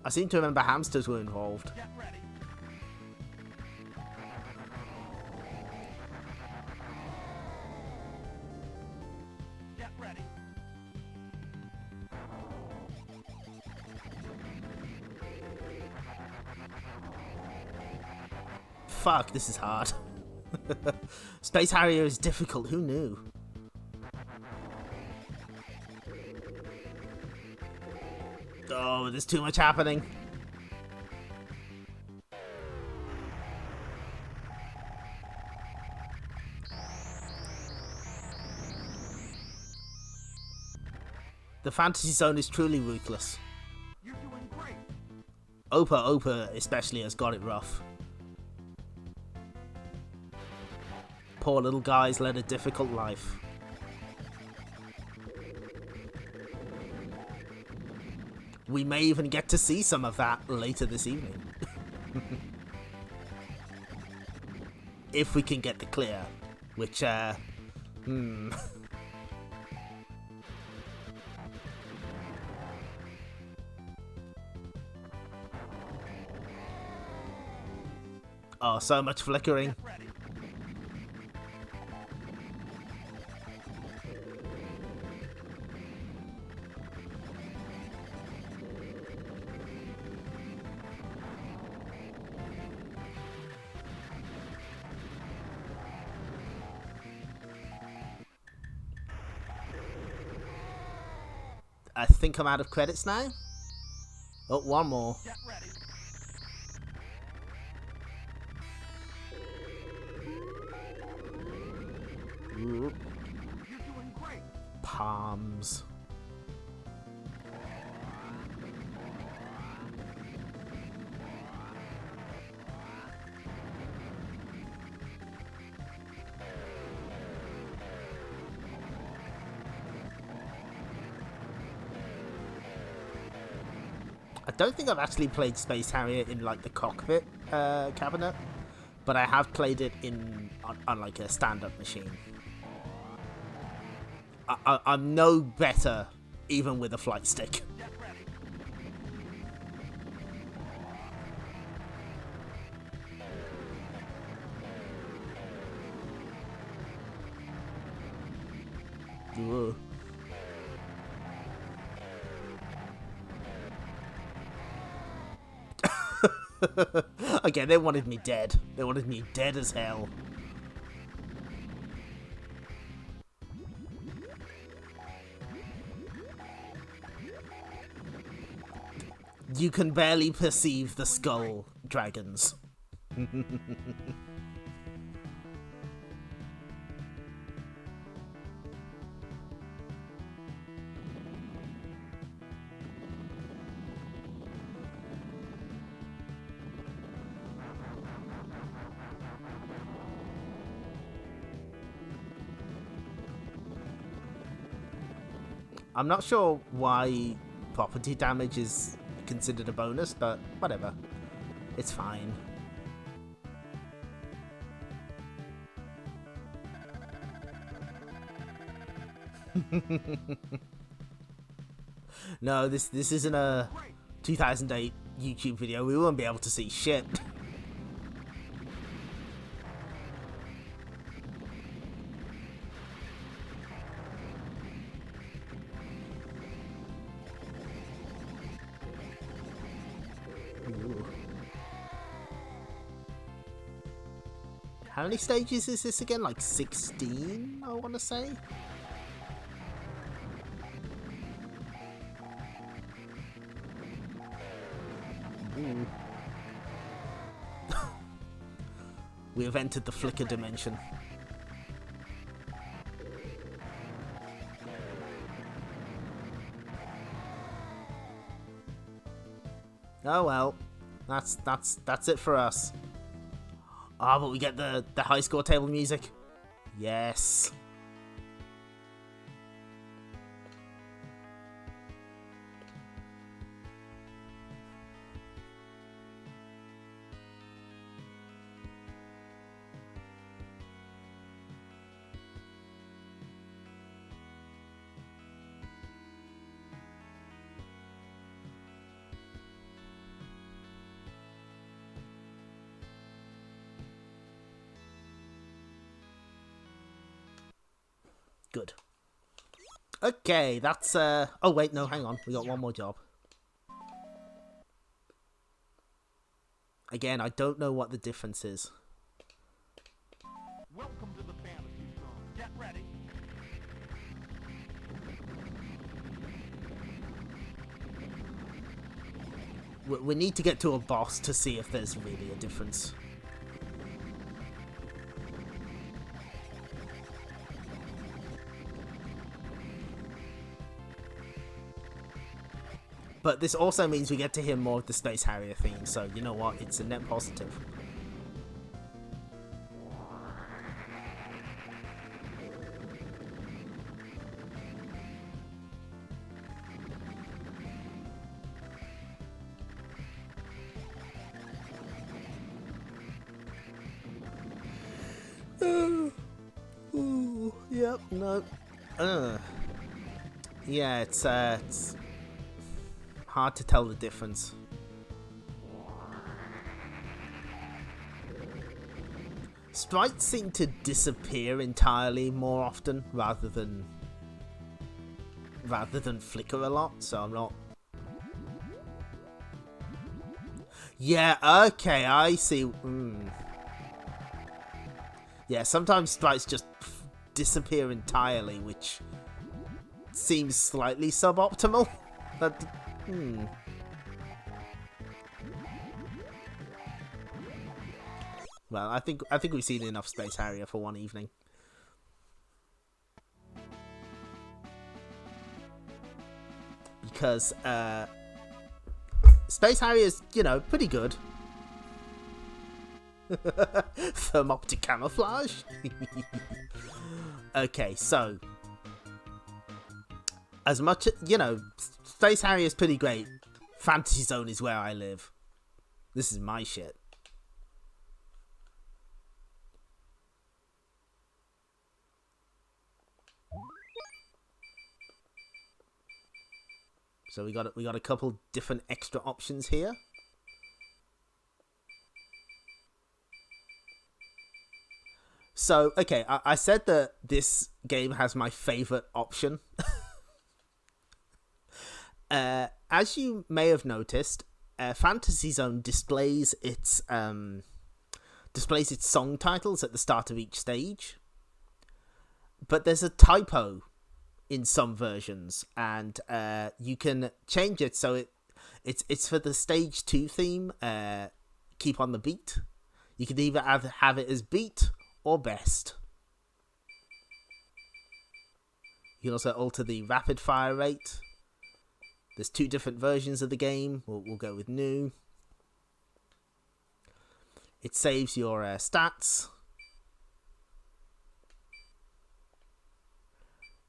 I seem to remember hamsters were involved. Get ready. Get ready. Fuck, this is hard. Space Harrier is difficult, who knew? Oh, there's too much happening. The fantasy zone is truly ruthless. You're doing great. Opa especially has got it rough. Poor little guy's led a difficult life. We may even get to see some of that later this evening. If we can get the clear. Which, Oh, so much flickering. Get ready. I think I'm out of credits now. Oh, one more. Get ready. Ooh, You're doing great. palms. I don't think I've actually played Space Harrier in like the cockpit cabinet, but I have played it on like a stand-up machine. I'm no better even with a flight stick. Whoa. Again, they wanted me dead. They wanted me dead as hell. You can barely perceive the skull dragons. I'm not sure why property damage is considered a bonus, but whatever. It's fine. No, this isn't a 2008 YouTube video. We won't be able to see shit. How many stages is this again? Like 16, I want to say? Ooh. We have entered the flicker dimension. Oh well, that's it for us. Ah, but we get the high score table music. Yes. Good. Okay, that's oh wait, no, hang on. We got one more job. Again, I don't know what the difference is. Welcome to the fantasy zone. Get ready. We need to get to a boss to see if there's really a difference. But this also means we get to hear more of the Space Harrier theme, so you know what? It's a net positive. Yep, no. Yeah, it's hard to tell the difference. Sprites seem to disappear entirely more often rather than flicker a lot, so I'm not. Yeah, okay, I see. Yeah, sometimes sprites just disappear entirely, which seems slightly suboptimal. But well, I think we've seen enough Space Harrier for one evening. Because Space Harrier is, you know, pretty good. Thermoptic camouflage. Okay, so as much, you know, Space Harrier is pretty great. Fantasy Zone is where I live. This is my shit. So we got a couple different extra options here. So, okay, I said that this game has my favorite option. As you may have noticed, Fantasy Zone displays its song titles at the start of each stage. But there's a typo in some versions, and you can change it so it's for the stage 2 theme, Keep on the Beat. You can either have it as beat or best. You can also alter the rapid fire rate. There's 2 different versions of the game. We'll go with new. It saves your stats.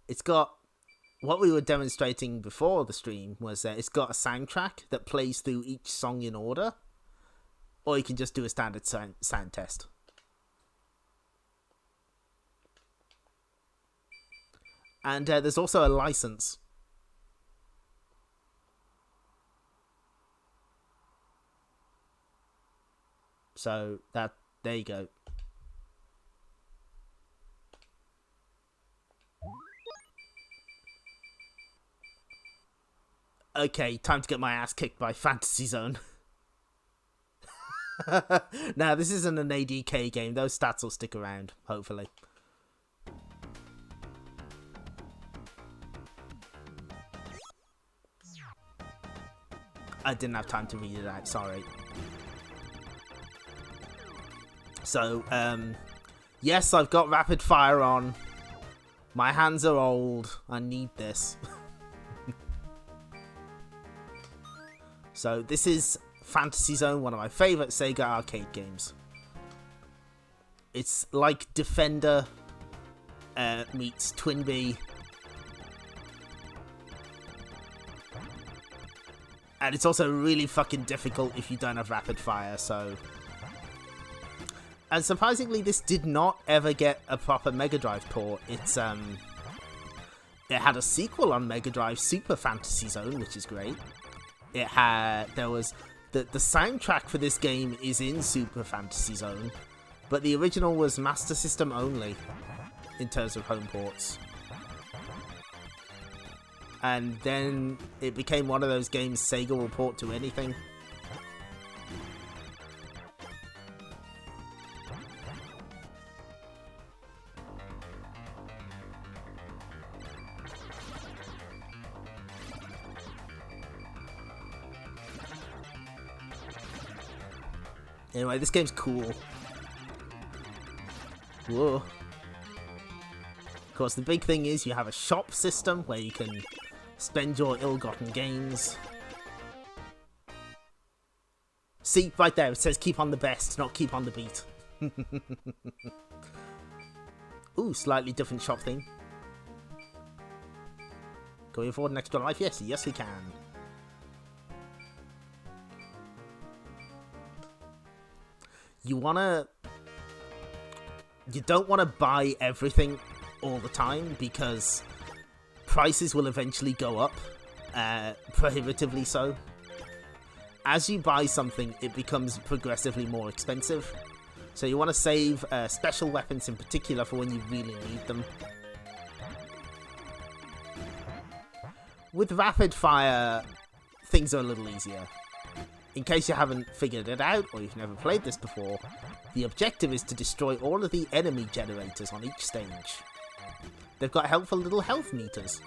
It's got what we were demonstrating before the stream was it's got a soundtrack that plays through each song in order, or you can just do a standard sound test. And there's also a license. So there you go. Okay, time to get my ass kicked by Fantasy Zone. Now, this isn't an ADK game. Those stats will stick around, hopefully. I didn't have time to read it out, sorry. So, yes, I've got rapid fire on. My hands are old. I need this. So, this is Fantasy Zone, one of my favourite Sega arcade games. It's like Defender meets Twinbee. And it's also really fucking difficult if you don't have rapid fire, so... And surprisingly, this did not ever get a proper Mega Drive port. It had a sequel on Mega Drive, Super Fantasy Zone, which is great. There was... The soundtrack for this game is in Super Fantasy Zone, but the original was Master System only, in terms of home ports. And then it became one of those games Sega will port to anything. Anyway, this game's cool. Whoa. Of course, the big thing is you have a shop system where you can spend your ill-gotten gains. See, right there, it says keep on the best, not keep on the beat. Ooh, slightly different shop theme. Can we afford an extra life? Yes, yes we can. You don't want to buy everything all the time because prices will eventually go up, prohibitively so. As you buy something, it becomes progressively more expensive. So you want to save special weapons in particular for when you really need them. With rapid fire, things are a little easier. In case you haven't figured it out, or you've never played this before, the objective is to destroy all of the enemy generators on each stage. They've got helpful little health meters.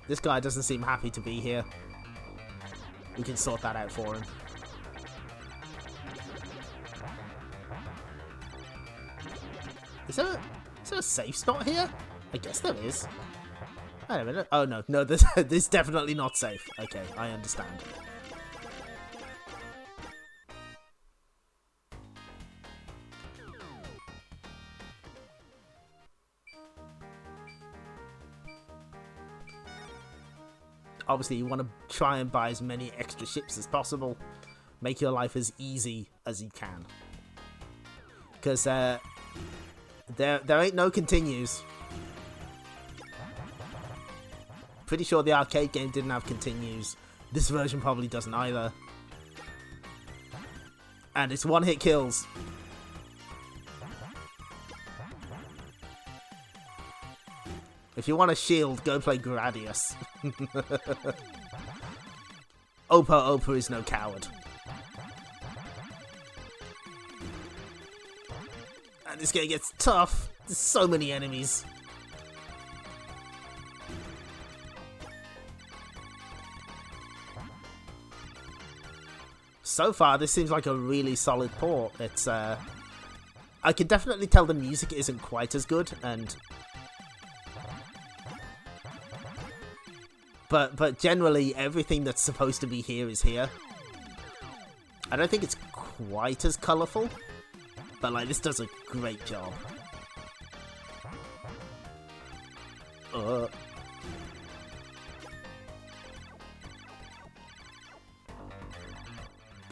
This guy doesn't seem happy to be here. We can sort that out for him. Is there a safe spot here? I guess there is. Wait a minute. Oh no, this is definitely not safe. Okay, I understand. Obviously, you want to try and buy as many extra ships as possible. Make your life as easy as you can. Because there ain't no continues. Pretty sure the arcade game didn't have continues. This version probably doesn't either. And it's one-hit kills. If you want a shield, go play Gradius. Opa is no coward. And this game gets tough. There's so many enemies. So far, this seems like a really solid port. It's, I can definitely tell the music isn't quite as good, and... But generally, everything that's supposed to be here is here. I don't think it's quite as colourful, but, like, this does a great job.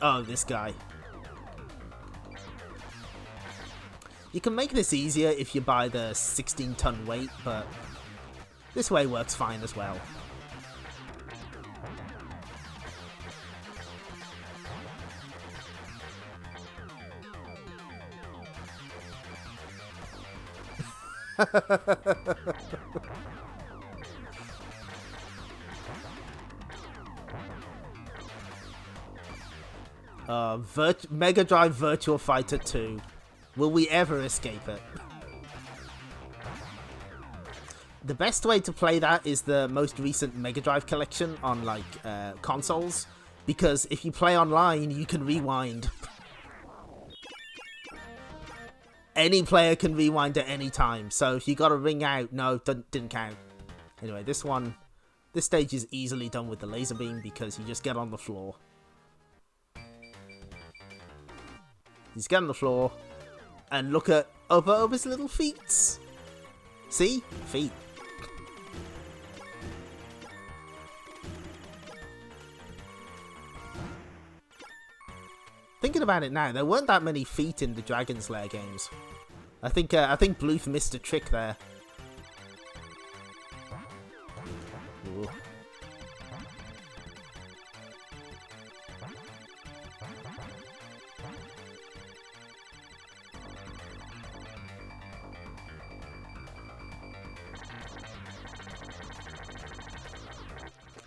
Oh, this guy. You can make this easier if you buy the 16-ton weight, but this way works fine as well. Mega Drive Virtual Fighter 2. Will we ever escape it? The best way to play that is the most recent Mega Drive collection on, like, consoles. Because if you play online, you can rewind. Any player can rewind at any time. So if you got a ring out, no, didn't count. Anyway, this stage is easily done with the laser beam because you just get on the floor. He's get on the floor and look at Oba's little feet. See? Feet. Thinking about it now, there weren't that many feet in the Dragon's Lair games. I think Bluth missed a trick there. Ooh.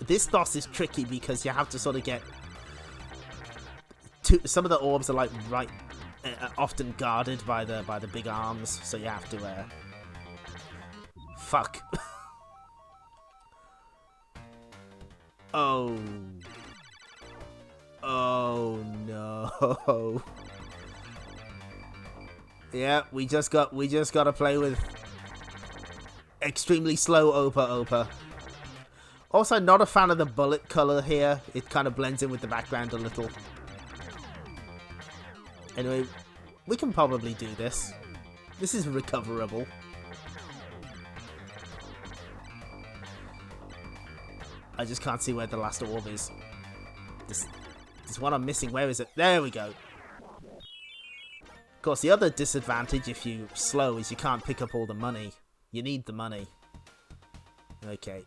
This boss is tricky because you have to sort of get... some of the orbs are like often guarded by the big arms, so you have to fuck. Oh no. Yeah, we just got to play with extremely slow Opa. Also, not a fan of the bullet color here. It kind of blends in with the background a little. Anyway, we can probably do this. This is recoverable. I just can't see where the last orb is. This one I'm missing. Where is it? There we go. Of course, the other disadvantage if you slow is you can't pick up all the money. You need the money. Okay.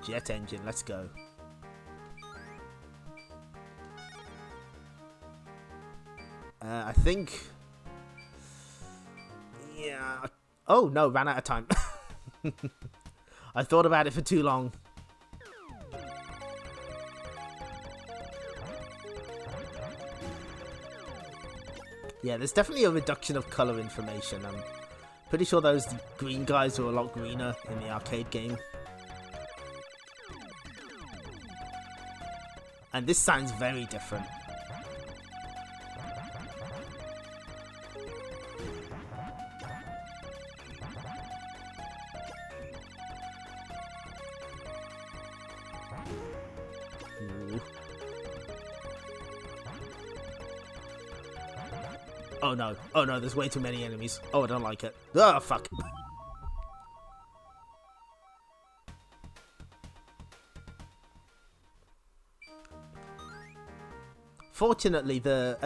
Jet engine, let's go. I think... yeah... oh, no, ran out of time. I thought about it for too long. Yeah, there's definitely a reduction of colour information. I'm pretty sure those green guys were a lot greener in the arcade game. And this sounds very different. Ooh. Oh no, there's way too many enemies. Oh, I don't like it. Oh, fuck. Unfortunately, the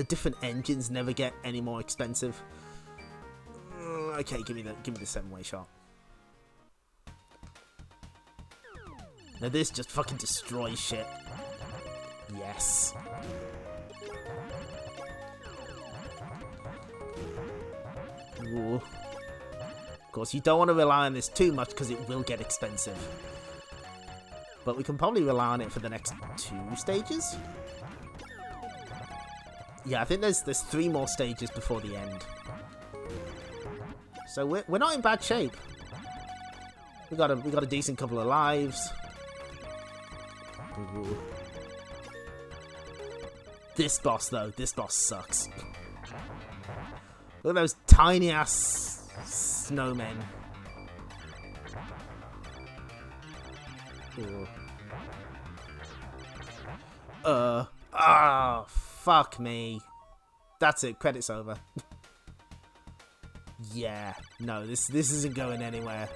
different engines never get any more expensive. Okay, give me the 7-way shot. Now this just fucking destroys shit. Yes. Ooh. Of course, you don't want to rely on this too much because it will get expensive. But we can probably rely on it for the next 2 stages. Yeah, I think there's 3 more stages before the end. So we're not in bad shape. We got a decent couple of lives. Ooh. This boss sucks. Look at those tiny ass snowmen. Ooh. Fuck me. That's it, credits over. Yeah, no, this isn't going anywhere.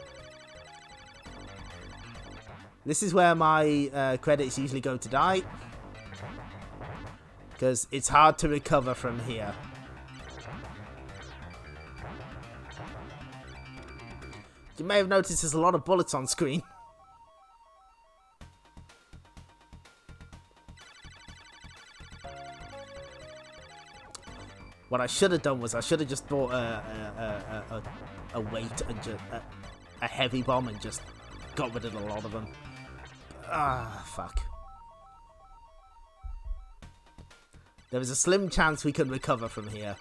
This is where my credits usually go to die. Because it's hard to recover from here. You may have noticed there's a lot of bullets on screen. What I should have done was I should have just bought a weight and just a heavy bomb and just got rid of a lot of them. Ah, fuck. There was a slim chance we could recover from here.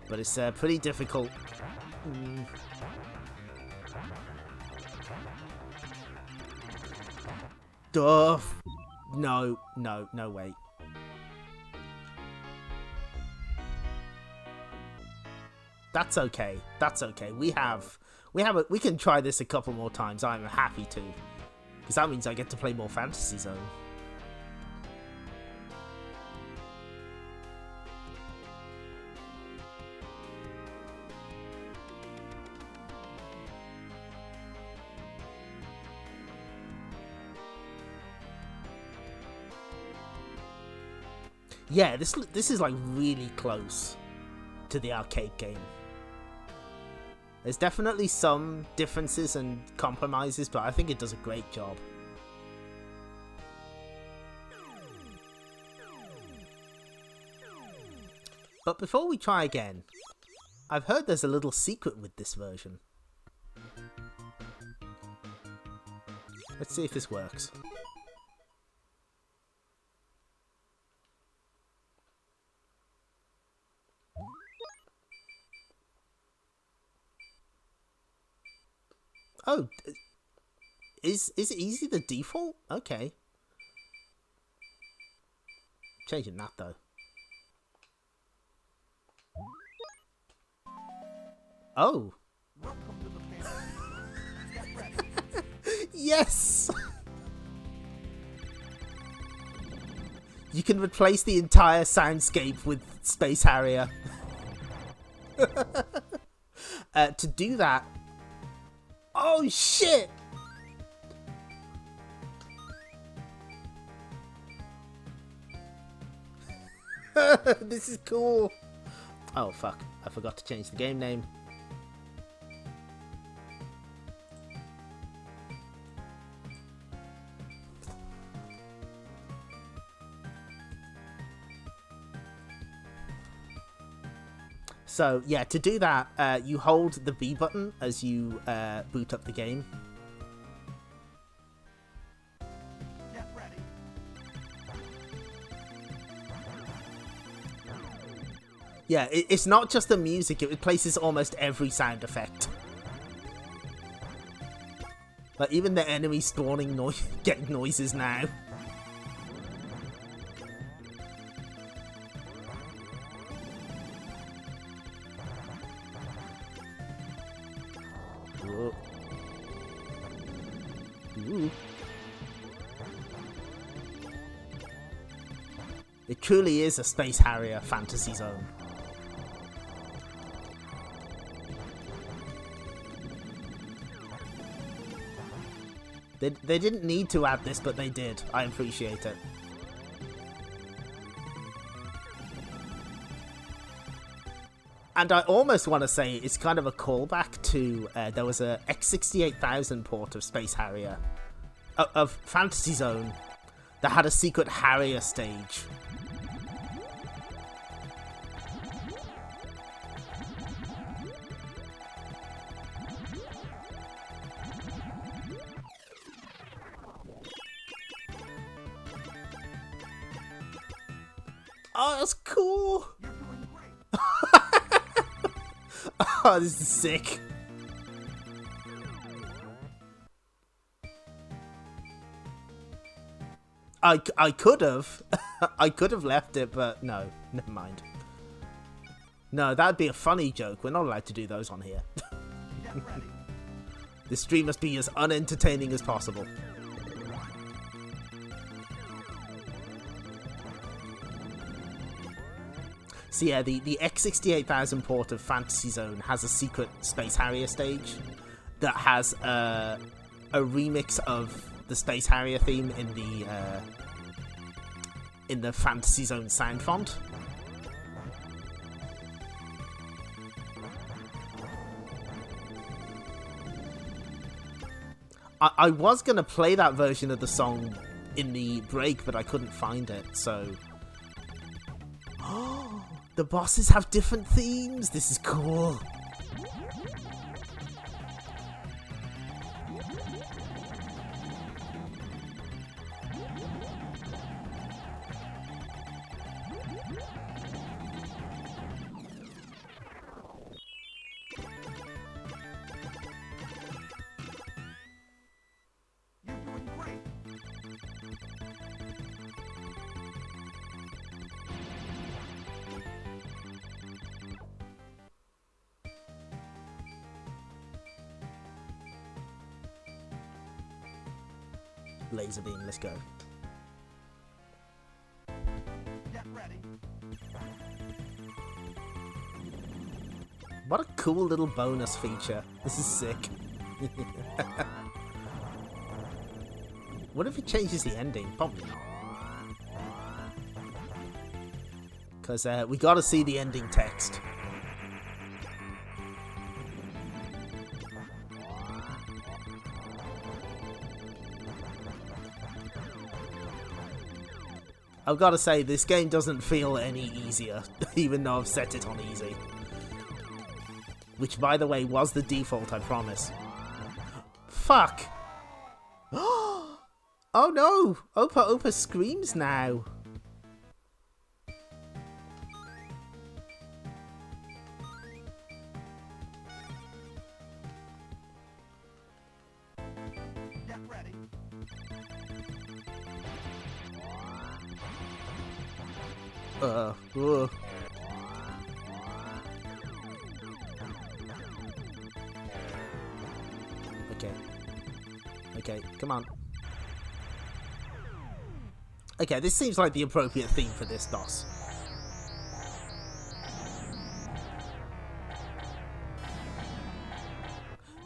But it's pretty difficult. Duh. No, wait. That's okay. We can try this a couple more times. I'm happy to. Because that means I get to play more Fantasy Zone. Yeah, this is like really close to the arcade game. There's definitely some differences and compromises, but I think it does a great job. But before we try again, I've heard there's a little secret with this version. Let's see if this works. Oh, is easy the default? Okay. Changing that though. Oh. Yes. You can replace the entire soundscape with Space Harrier. To do that. Oh shit! This is cool. Oh fuck, I forgot to change the game name. So yeah, to do that, you hold the B button as you boot up the game. Get ready. Yeah, it's not just the music, it replaces almost every sound effect. Like even the enemy spawning get noises now. Ooh. It truly is a Space Harrier Fantasy Zone. They didn't need to add this, but they did. I appreciate it. And I almost want to say it's kind of a callback to there was a X68000 port of Space Harrier of Fantasy Zone that had a secret Harrier stage. Oh, that's cool. Oh, this is sick. I could have. I could have left it, but no. Never mind. No, that'd be a funny joke. We're not allowed to do those on here. This stream must be as unentertaining as possible. So yeah, the X68000 port of Fantasy Zone has a secret Space Harrier stage that has a remix of the Space Harrier theme in the Fantasy Zone sound font. I was gonna play that version of the song in the break, but I couldn't find it, so... The bosses have different themes. This is cool. Laser beam, let's go. Get ready. What a cool little bonus feature. This is sick. What if it changes the ending? Probably not. Because we gotta see the ending text. I've got to say, this game doesn't feel any easier, even though I've set it on easy. Which, by the way, was the default, I promise. Fuck! Oh no! Opa screams now. Get ready. Okay, come on. Okay, this seems like the appropriate theme for this boss.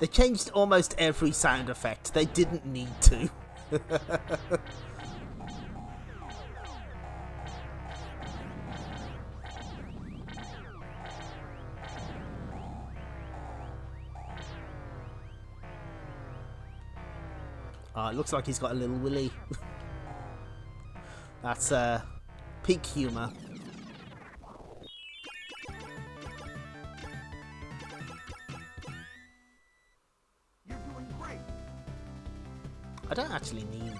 They changed almost every sound effect. They didn't need to. It looks like he's got a little willy. That's peak humour. You're doing great. I don't actually need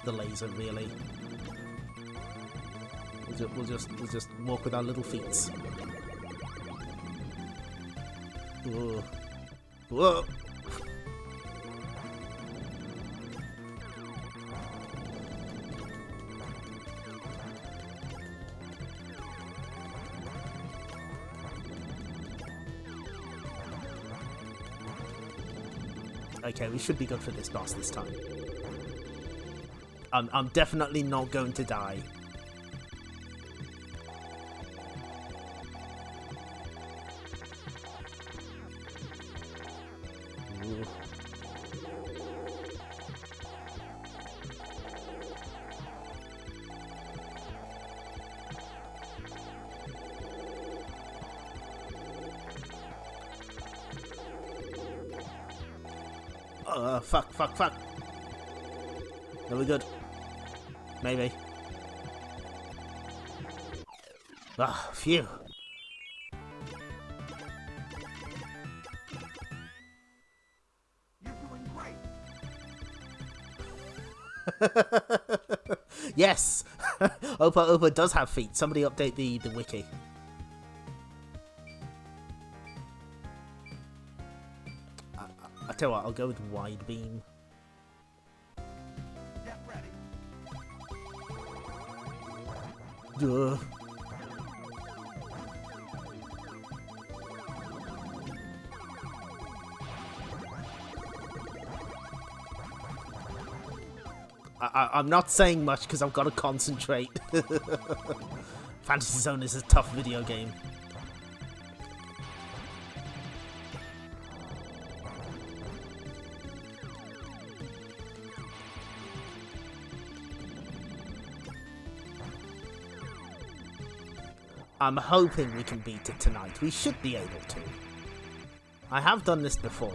the laser, really. We'll just walk with our little feet. Whoa. Whoa. Okay, we should be good for this boss this time. I'm definitely not going to die. Ooh. Fuck, fuck, fuck. Are we good? Maybe. Ah, phew. You're doing great. Yes! Opa Opa does have feet. Somebody update the wiki. I tell you what, I'll go with wide beam. Get ready. Duh. I'm not saying much because I've got to concentrate. Fantasy Zone is a tough video game. I'm hoping we can beat it tonight. We should be able to. I have done this before.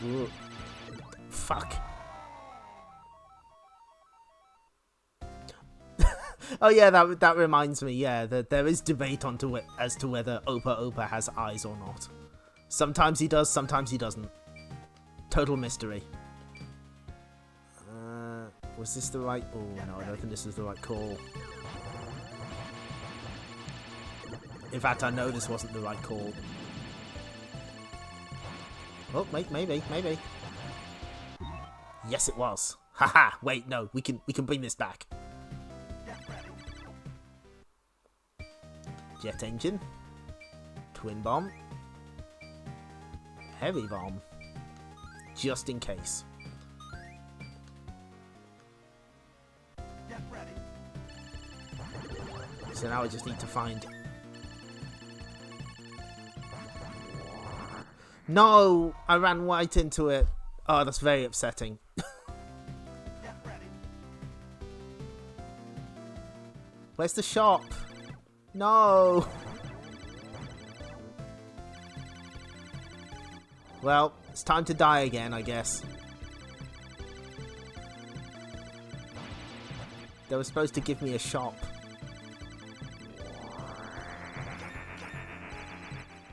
Ooh. Fuck. Oh yeah, that reminds me. Yeah, there is debate as to whether Opa Opa has eyes or not. Sometimes he does, sometimes he doesn't. Total mystery. Was this the right... Oh no, I don't think this is the right call. In fact, I know this wasn't the right call. Oh, maybe. Yes, it was. Haha. Wait, no, we can bring this back. Jet engine. Twin bomb. Heavy bomb. Just in case. Get ready. So now I just need to find... No! I ran right into it. Oh, that's very upsetting. Get ready. Where's the shop? No! Well, it's time to die again, I guess. They were supposed to give me a shop.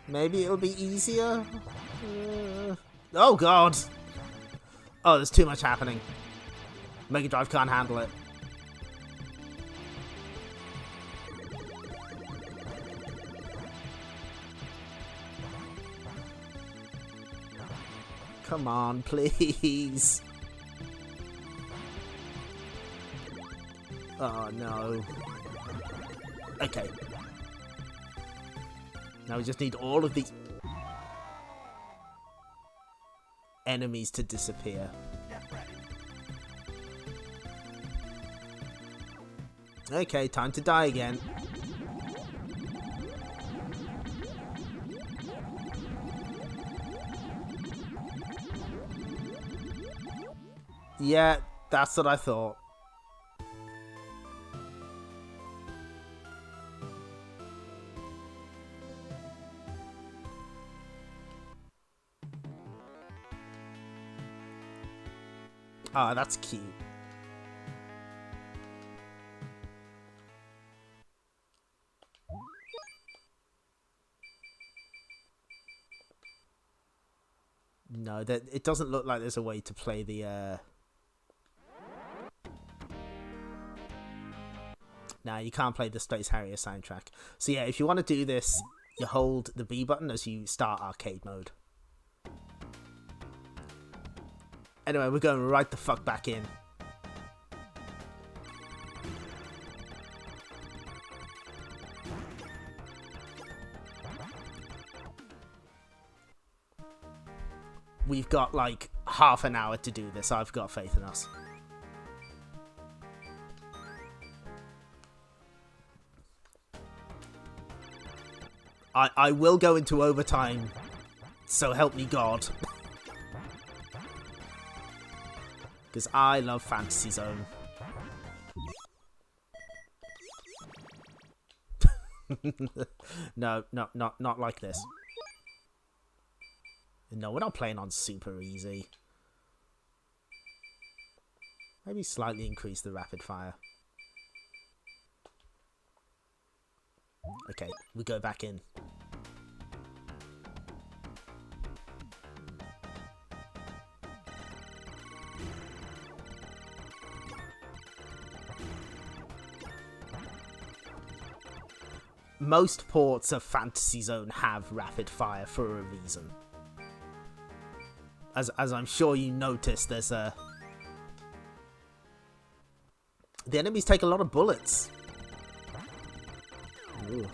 Maybe it'll be easier? Oh god! Oh, there's too much happening. Mega Drive can't handle it. Come on, please. Oh no. Okay. Now we just need all of these enemies to disappear. Okay, time to die again. Yeah, that's what I thought. Ah, that's cute. No, it doesn't look like there's a way to play the Nah, you can't play the Space Harrier soundtrack. So yeah, if you want to do this, you hold the B button as you start arcade mode. Anyway, we're going right the fuck back in. We've got like half an hour to do this. I've got faith in us. I will go into overtime, so help me God. Because I love Fantasy Zone. No, not like this. No, we're not playing on super easy. Maybe slightly increase the rapid fire. Okay, we go back in. Most ports of Fantasy Zone have rapid fire for a reason. As I'm sure you noticed, there's a... The enemies take a lot of bullets. Ooh.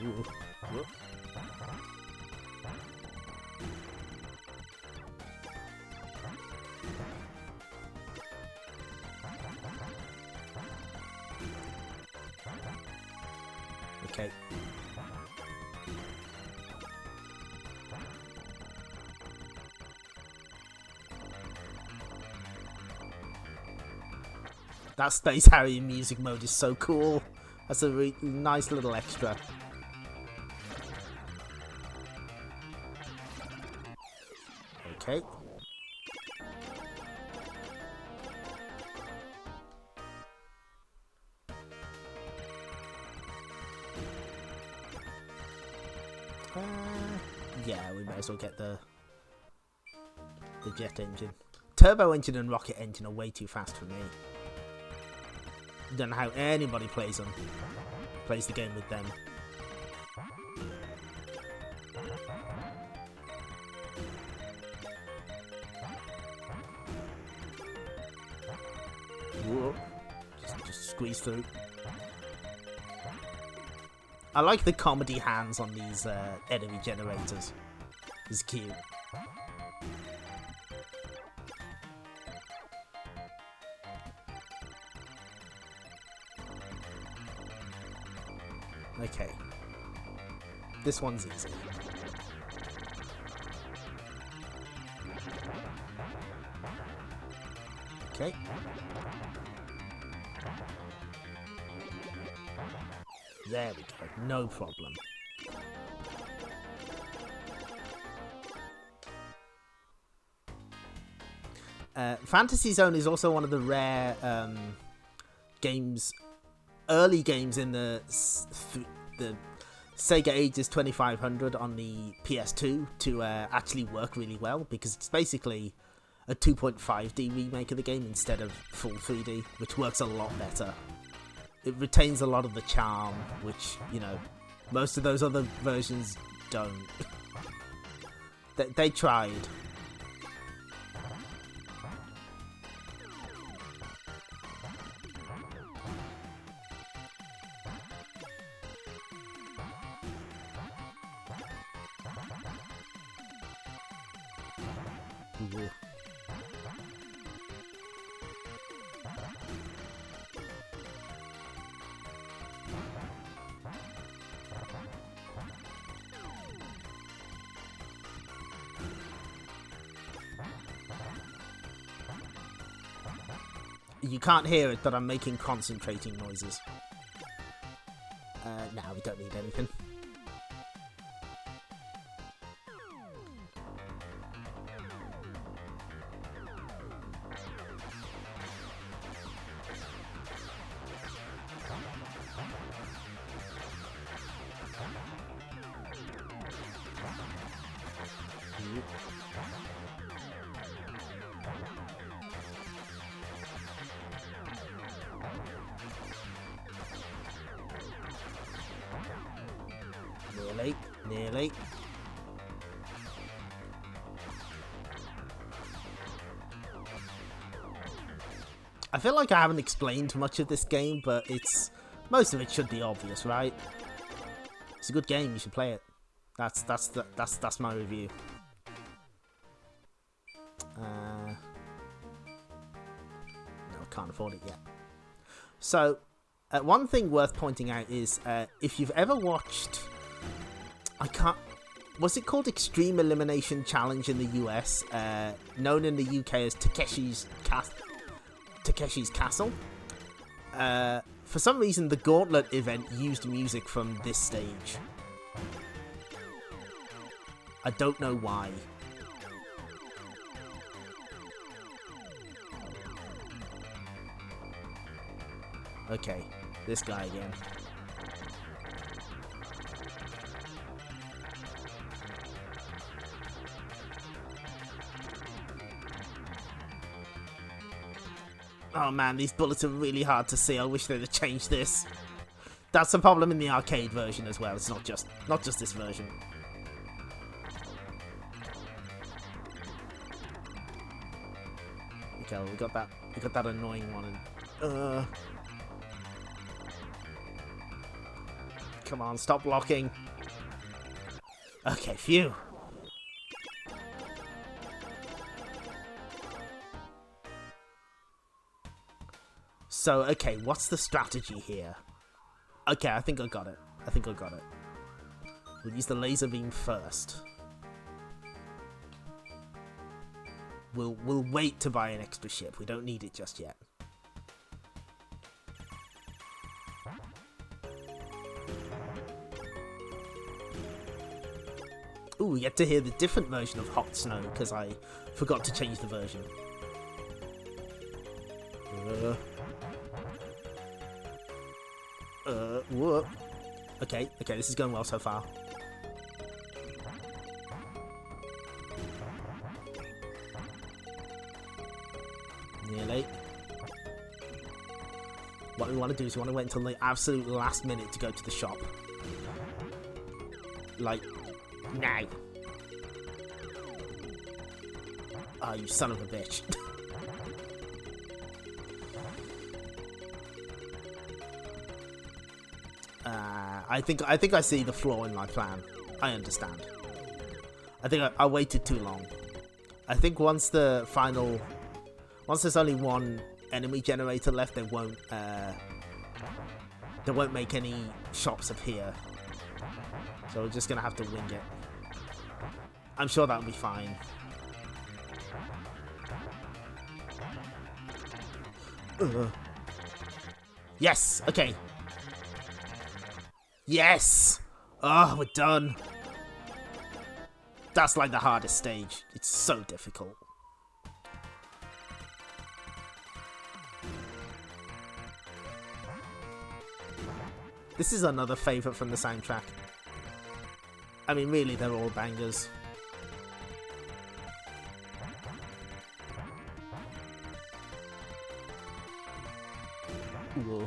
Ooh. Whoop. Okay. That Space Harrier music mode is so cool. That's a nice little extra. Okay. Yeah, we may as well get the jet engine. Turbo engine and rocket engine are way too fast for me. Don't know how anybody plays the game with them. Whoa. Just squeeze through. I like the comedy hands on these enemy generators. It's cute. Okay. This one's easy. Okay. There we go. No problem. Fantasy Zone is also one of the rare early games in the Sega Ages 2500 on the PS2 to actually work really well, because it's basically a 2.5D remake of the game instead of full 3D, which works a lot better. It retains a lot of the charm, which, you know, most of those other versions don't. They tried. Ooh. You can't hear it, but I'm making concentrating noises. Nah, we don't need anything. Nearly. I feel like I haven't explained much of this game, but most of it should be obvious, right? It's a good game. You should play it. That's my review. No, I can't afford it yet. So, one thing worth pointing out is if you've ever watched I can't... Was it called Extreme Elimination Challenge in the US? Known in the UK as Takeshi's Castle. For some reason, the Gauntlet event used music from this stage. I don't know why. Okay, this guy again. Oh man, these bullets are really hard to see. I wish they'd have changed this. That's a problem in the arcade version as well. It's not just this version. Okay, well, we got that annoying one. And, come on, stop blocking. Okay, phew. So, okay, what's the strategy here? Okay, I think I got it. We'll use the laser beam first. We'll wait to buy an extra ship. We don't need it just yet. Ooh, we get to hear the different version of Hot Snow because I forgot to change the version. Whoop. Okay, this is going well so far. Nearly. What we want to do is we want to wait until the absolute last minute to go to the shop. Like, now. Oh, you son of a bitch. I think I see the flaw in my plan. I understand. I think I waited too long. I think once there's only one enemy generator left, they won't make any shops appear. So we're just gonna have to wing it. I'm sure that'll be fine. Yes! Okay. Yes! Oh, we're done. That's like the hardest stage. It's so difficult. This is another favourite from the soundtrack. I mean, really, they're all bangers. Ooh.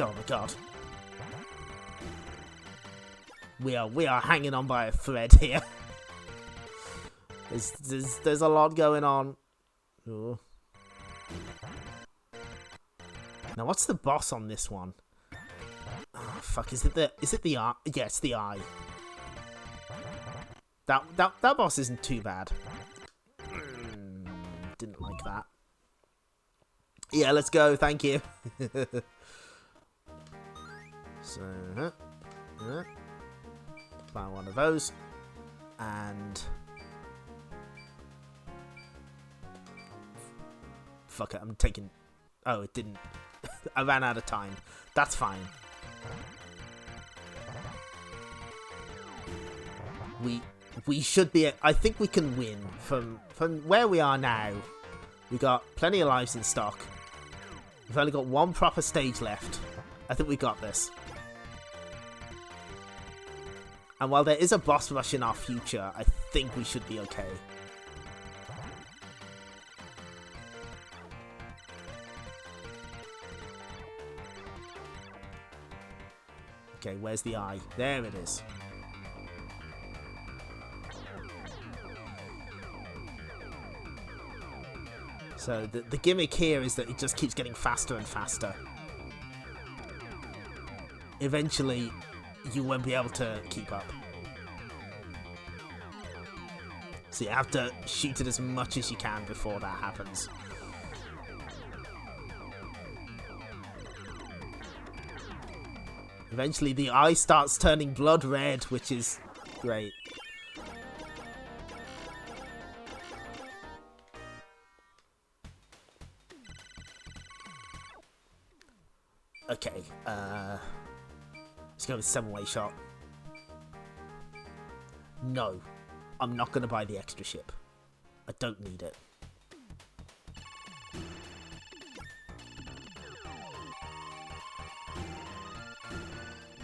Oh my god. We are hanging on by a thread here. There's a lot going on. Ooh. Now what's the boss on this one? Oh, fuck, is it the eye? Yeah, it's the eye. That boss isn't too bad. Didn't like that. Yeah, let's go, thank you. So, buy one of those, and fuck it, I'm taking. Oh, it didn't. I ran out of time. That's fine. We should be. I think we can win from where we are now. We got plenty of lives in stock. We've only got one proper stage left. I think we got this. And while there is a boss rush in our future, I think we should be okay. Okay, where's the eye? There it is. So the gimmick here is that it just keeps getting faster and faster. Eventually, you won't be able to keep up. So you have to shoot it as much as you can before that happens. Eventually the eye starts turning blood red, which is great. Okay, let's go with 7-way shot. No, I'm not going to buy the extra ship. I don't need it.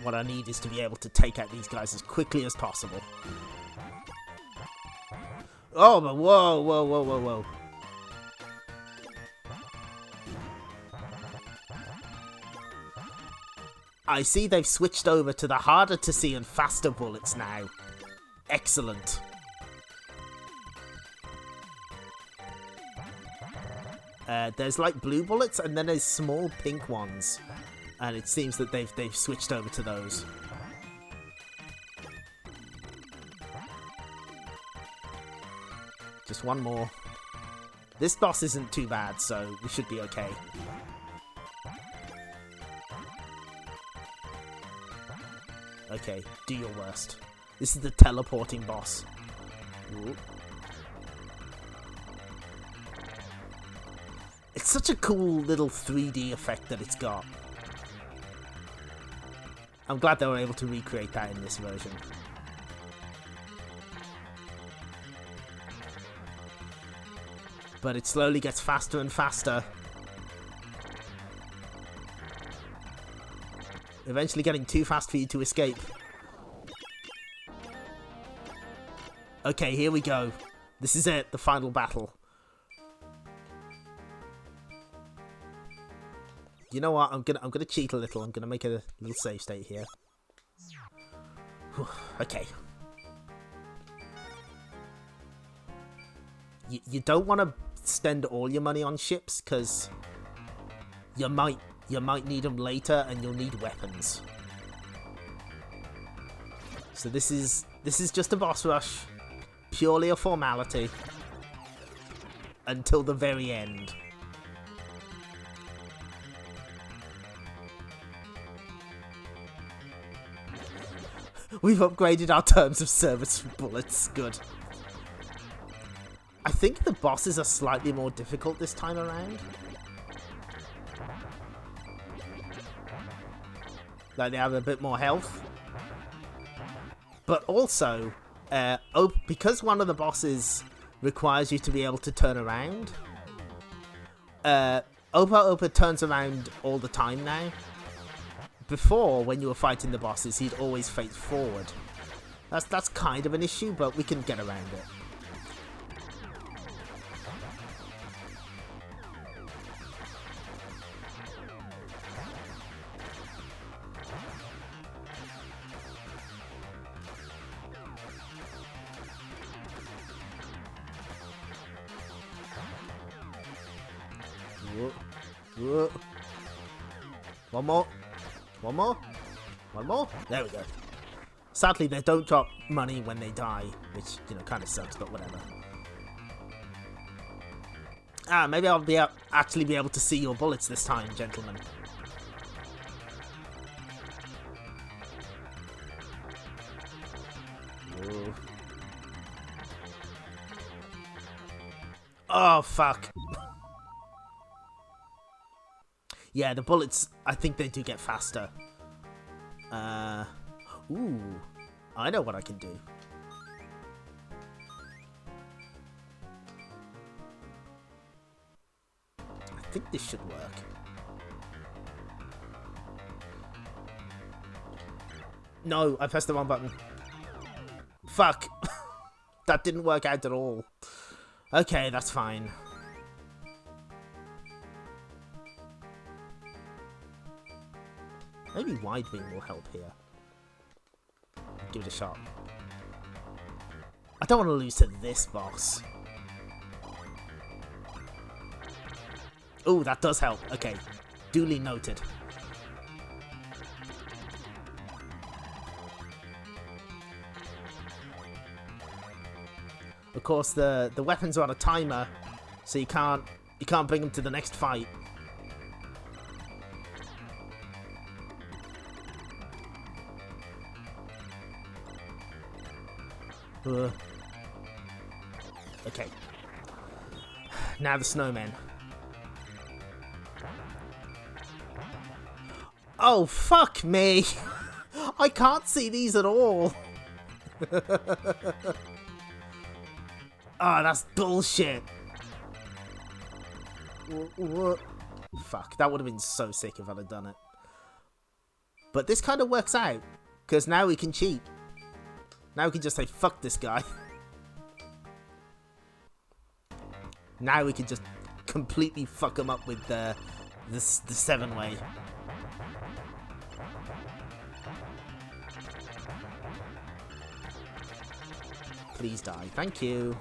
What I need is to be able to take out these guys as quickly as possible. Oh, but whoa, whoa, whoa, whoa, whoa. I see they've switched over to the harder to see and faster bullets now. Excellent. There's like blue bullets and then there's small pink ones. And it seems that they've switched over to those. Just one more. This boss isn't too bad, so we should be okay. Okay, do your worst. This is the teleporting boss. Ooh. It's such a cool little 3D effect that it's got. I'm glad they were able to recreate that in this version. But it slowly gets faster and faster. Eventually getting too fast for you to escape. Okay, here we go. This is it, the final battle. You know what? I'm gonna cheat a little. I'm gonna make a little save state here. Whew, okay. You don't want to spend all your money on ships because you might need them later, and you'll need weapons. So this is just a boss rush, purely a formality, until the very end. We've upgraded our terms of service for bullets. Good. I think the bosses are slightly more difficult this time around. Like, they have a bit more health. But also, because one of the bosses requires you to be able to turn around, Opa turns around all the time now. Before, when you were fighting the bosses, he'd always face forward. That's kind of an issue, but we can get around it. Whoa. One more. One more? One more? There we go. Sadly, they don't drop money when they die, which, kind of sucks, but whatever. Maybe I'll actually be able to see your bullets this time, gentlemen. Ooh. Oh, fuck. Yeah, the bullets, I think they do get faster. Ooh. I know what I can do. I think this should work. No, I pressed the wrong button. Fuck. That didn't work out at all. Okay, that's fine. Maybe wide beam will help here. Give it a shot. I don't want to lose to this boss. Oh, that does help. Okay. Duly noted. Of course, the weapons are on a timer, so you can't bring them to the next fight. Okay. Now the snowman. Oh, fuck me! I can't see these at all! Ah, that's bullshit! Fuck, that would have been so sick if I'd have done it. But this kind of works out, because now we can cheat. Now we can just say, fuck this guy. Now we can just completely fuck him up with the 7-way. Please die. Thank you.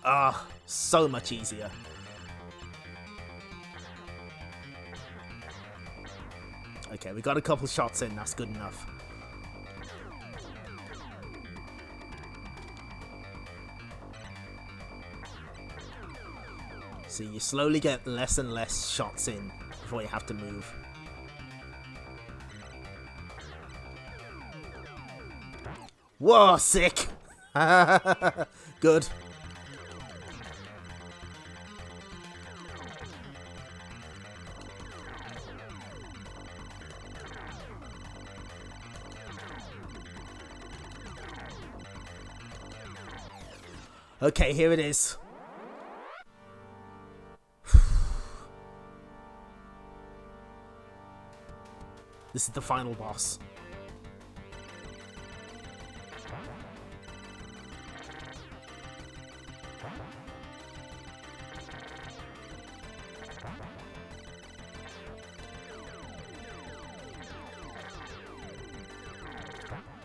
Ah, so much easier. Okay, we got a couple shots in. That's good enough. So you slowly get less and less shots in before you have to move. Whoa, sick! Good. Okay, here it is. This is the final boss.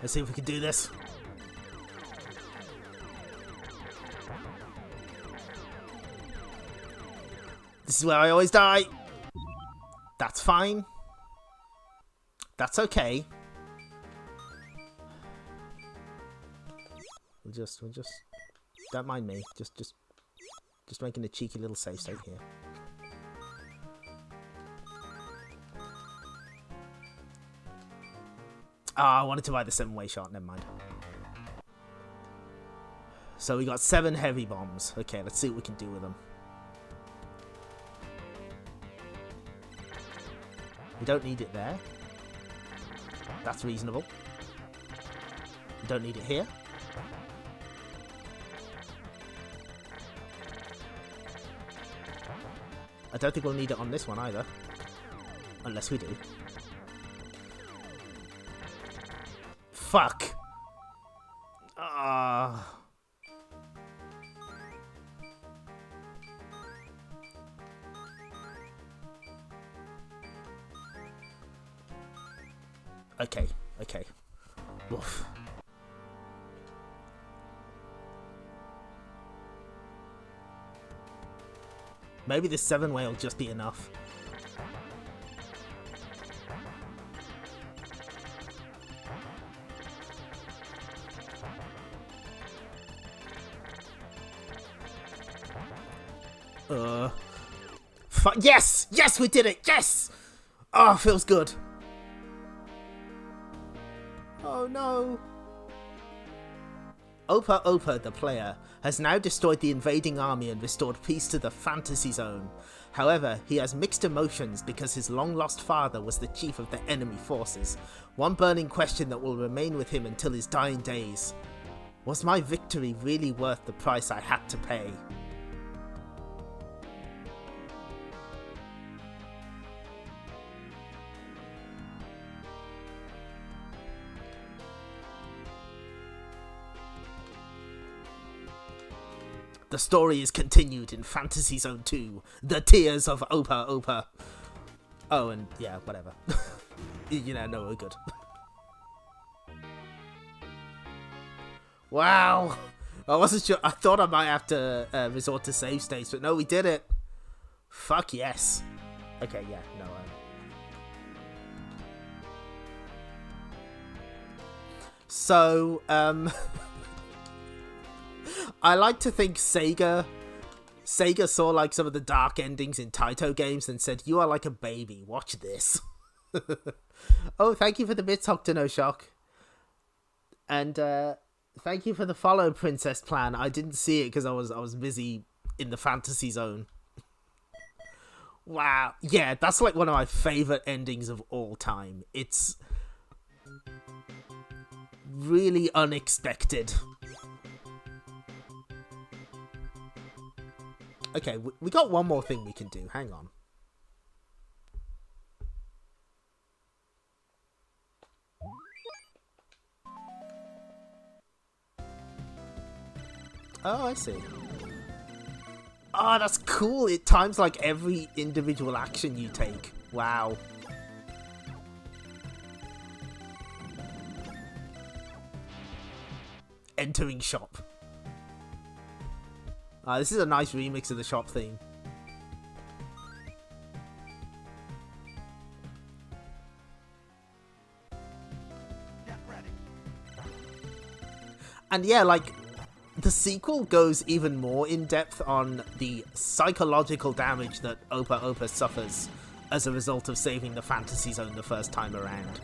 Let's see if we can do this. This is where I always die. That's fine. That's okay. We'll just don't mind me. Just making a cheeky little save state here. Ah, I wanted to buy the 7-way shot, never mind. So we got 7 heavy bombs. Okay, let's see what we can do with them. We don't need it there. That's reasonable. We don't need it here. I don't think we'll need it on this one either. Unless we do. Fuck. Okay, okay. Woof. Maybe this 7-way will just be enough. Yes! Yes, we did it! Yes! Oh, feels good. Oh no. Opa, the player, has now destroyed the invading army and restored peace to the fantasy zone. However, he has mixed emotions because his long-lost father was the chief of the enemy forces. One burning question that will remain with him until his dying days. Was my victory really worth the price I had to pay? The story is continued in Fantasy Zone 2, The Tears of Opa. Oh, and yeah, whatever. You know, no, we're good. Wow! I wasn't sure. I thought I might have to resort to save states, but no, we did it. Fuck yes. Okay, yeah, no. So, I like to think Sega saw like some of the dark endings in Taito games and said, "You are like a baby. Watch this." Oh, thank you for the bits, Octono Shock. And thank you for the follow, Princess Plan. I didn't see it because I was busy in the fantasy zone. Wow. Yeah, that's like one of my favorite endings of all time. It's really unexpected. Okay, we got one more thing we can do. Hang on. Oh, I see. Oh, that's cool. It times like every individual action you take. Wow. Entering shop. This is a nice remix of the shop theme. Get ready. And yeah, like, the sequel goes even more in depth on the psychological damage that Opa Opa suffers as a result of saving the Fantasy Zone the first time around.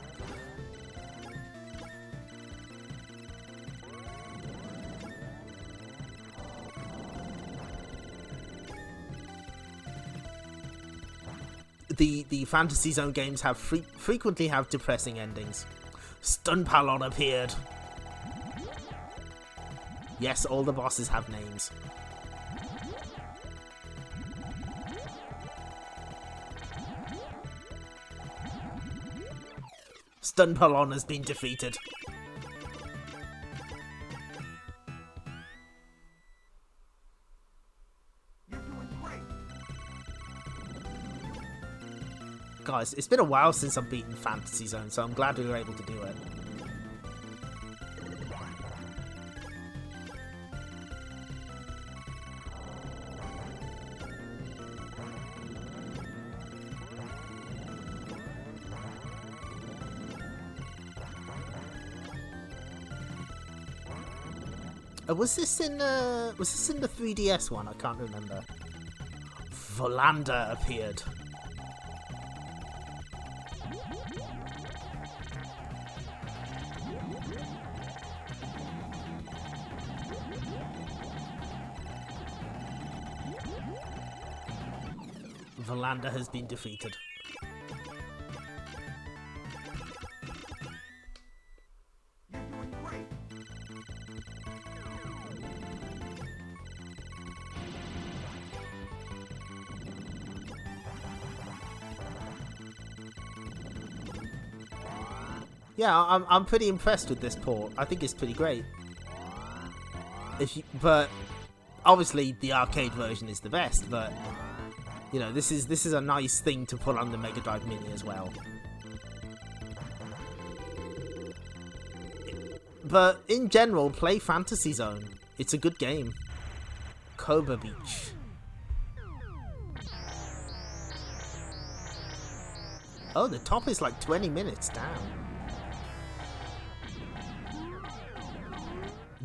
The Fantasy Zone games have frequently have depressing endings. Stunpalon appeared. Yes, all the bosses have names. Stunpalon has been defeated. You're doing great. Guys, it's been a while since I've beaten Fantasy Zone, so I'm glad we were able to do it. Was this in the 3DS one? I can't remember. Volanda appeared. Volanda has been defeated. You're doing great. Yeah, I'm pretty impressed with this port. I think it's pretty great. But obviously the arcade version is the best. But you know, this is a nice thing to put on the Mega Drive Mini as well. But in general, play Fantasy Zone. It's a good game. Cobra Beach. Oh, the top is like 20 minutes down.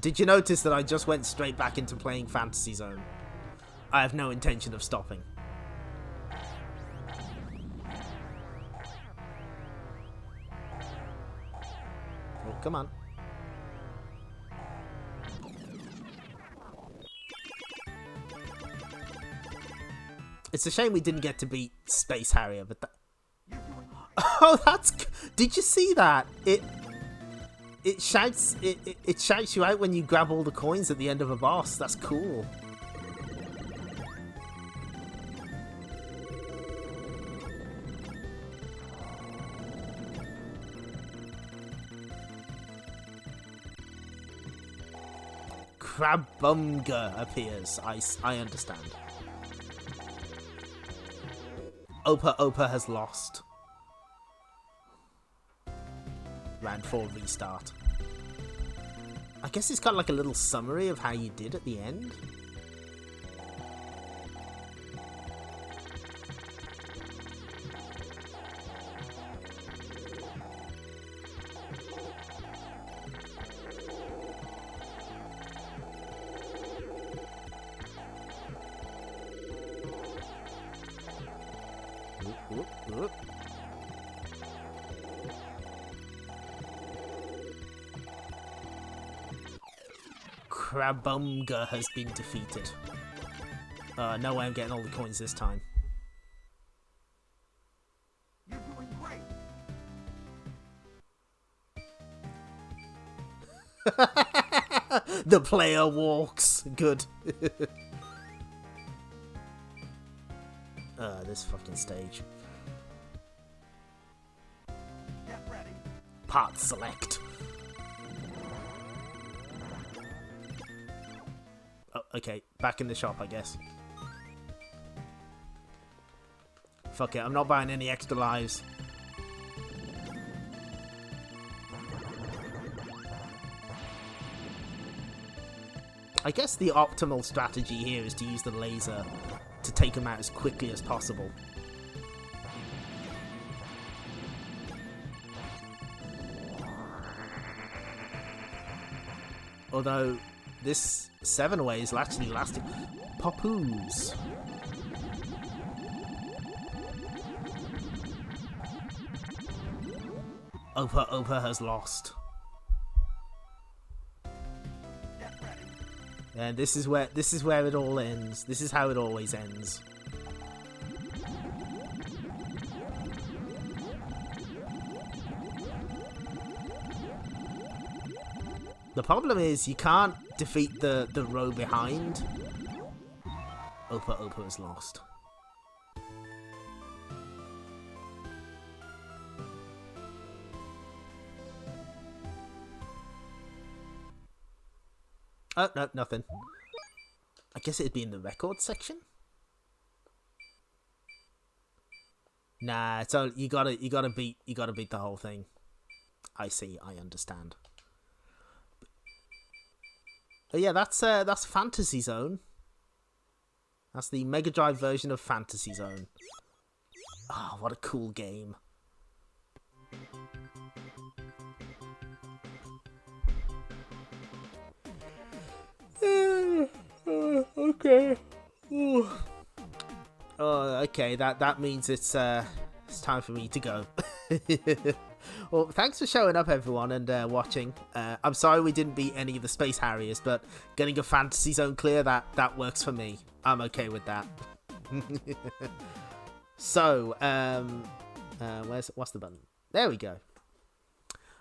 Did you notice that I just went straight back into playing Fantasy Zone? I have no intention of stopping. Oh, come on. It's a shame we didn't get to beat Space Harrier, but oh, that's... Did you see that? It shouts you out when you grab all the coins at the end of a boss. That's cool. Crabumga appears. I understand. Opa Opa has lost. Round 4 restart. I guess it's got like a little summary of how you did at the end. Oop. Crabunga has been defeated. No way I'm getting all the coins this time. You're doing great. The player walks. Good. This fucking stage. Get ready. Part select. Oh, okay. Back in the shop, I guess. Fuck it, I'm not buying any extra lives. I guess the optimal strategy here is to use the laser to take them out as quickly as possible. Although this 7-way is actually lasting. Papoose. Opa has lost. Get ready. And this is where it all ends. This is how it always ends. The problem is you can't defeat the row behind. Opa has lost. Oh, no, nothing. I guess it'd be in the record section? Nah, so you gotta beat the whole thing. I see, I understand. But yeah, that's Fantasy Zone. That's the Mega Drive version of Fantasy Zone. Oh, what a cool game. Okay. Ooh. Oh, okay. That means it's time for me to go. Well, thanks for showing up, everyone, and watching. I'm sorry we didn't beat any of the Space Harriers, but getting a Fantasy Zone clear, that works for me. I'm okay with that. So, what's the button? There we go.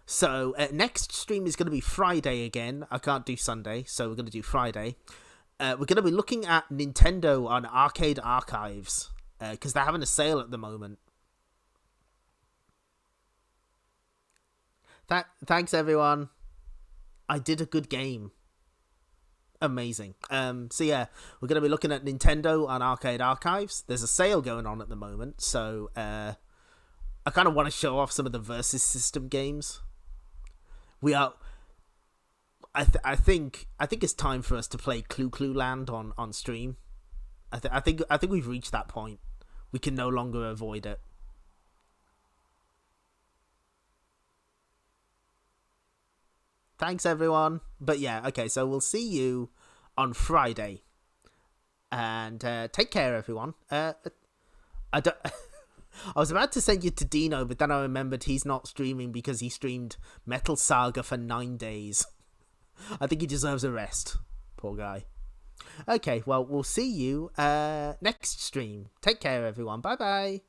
So, next stream is going to be Friday again. I can't do Sunday, so we're going to do Friday. We're going to be looking at Nintendo on Arcade Archives, because they're having a sale at the moment. Thanks, everyone. I did a good game. Amazing. So yeah, we're going to be looking at Nintendo on Arcade Archives. There's a sale going on at the moment, so I kind of want to show off some of the Versus System games. We are. I think it's time for us to play Clue Land on stream. I think we've reached that point. We can no longer avoid it. Thanks, everyone. But yeah, okay, so we'll see you on Friday. And take care, everyone. I was about to send you to Dino, but then I remembered he's not streaming because he streamed Metal Saga for 9 days. I think he deserves a rest. Poor guy. Okay, well, we'll see you next stream. Take care, everyone. Bye-bye.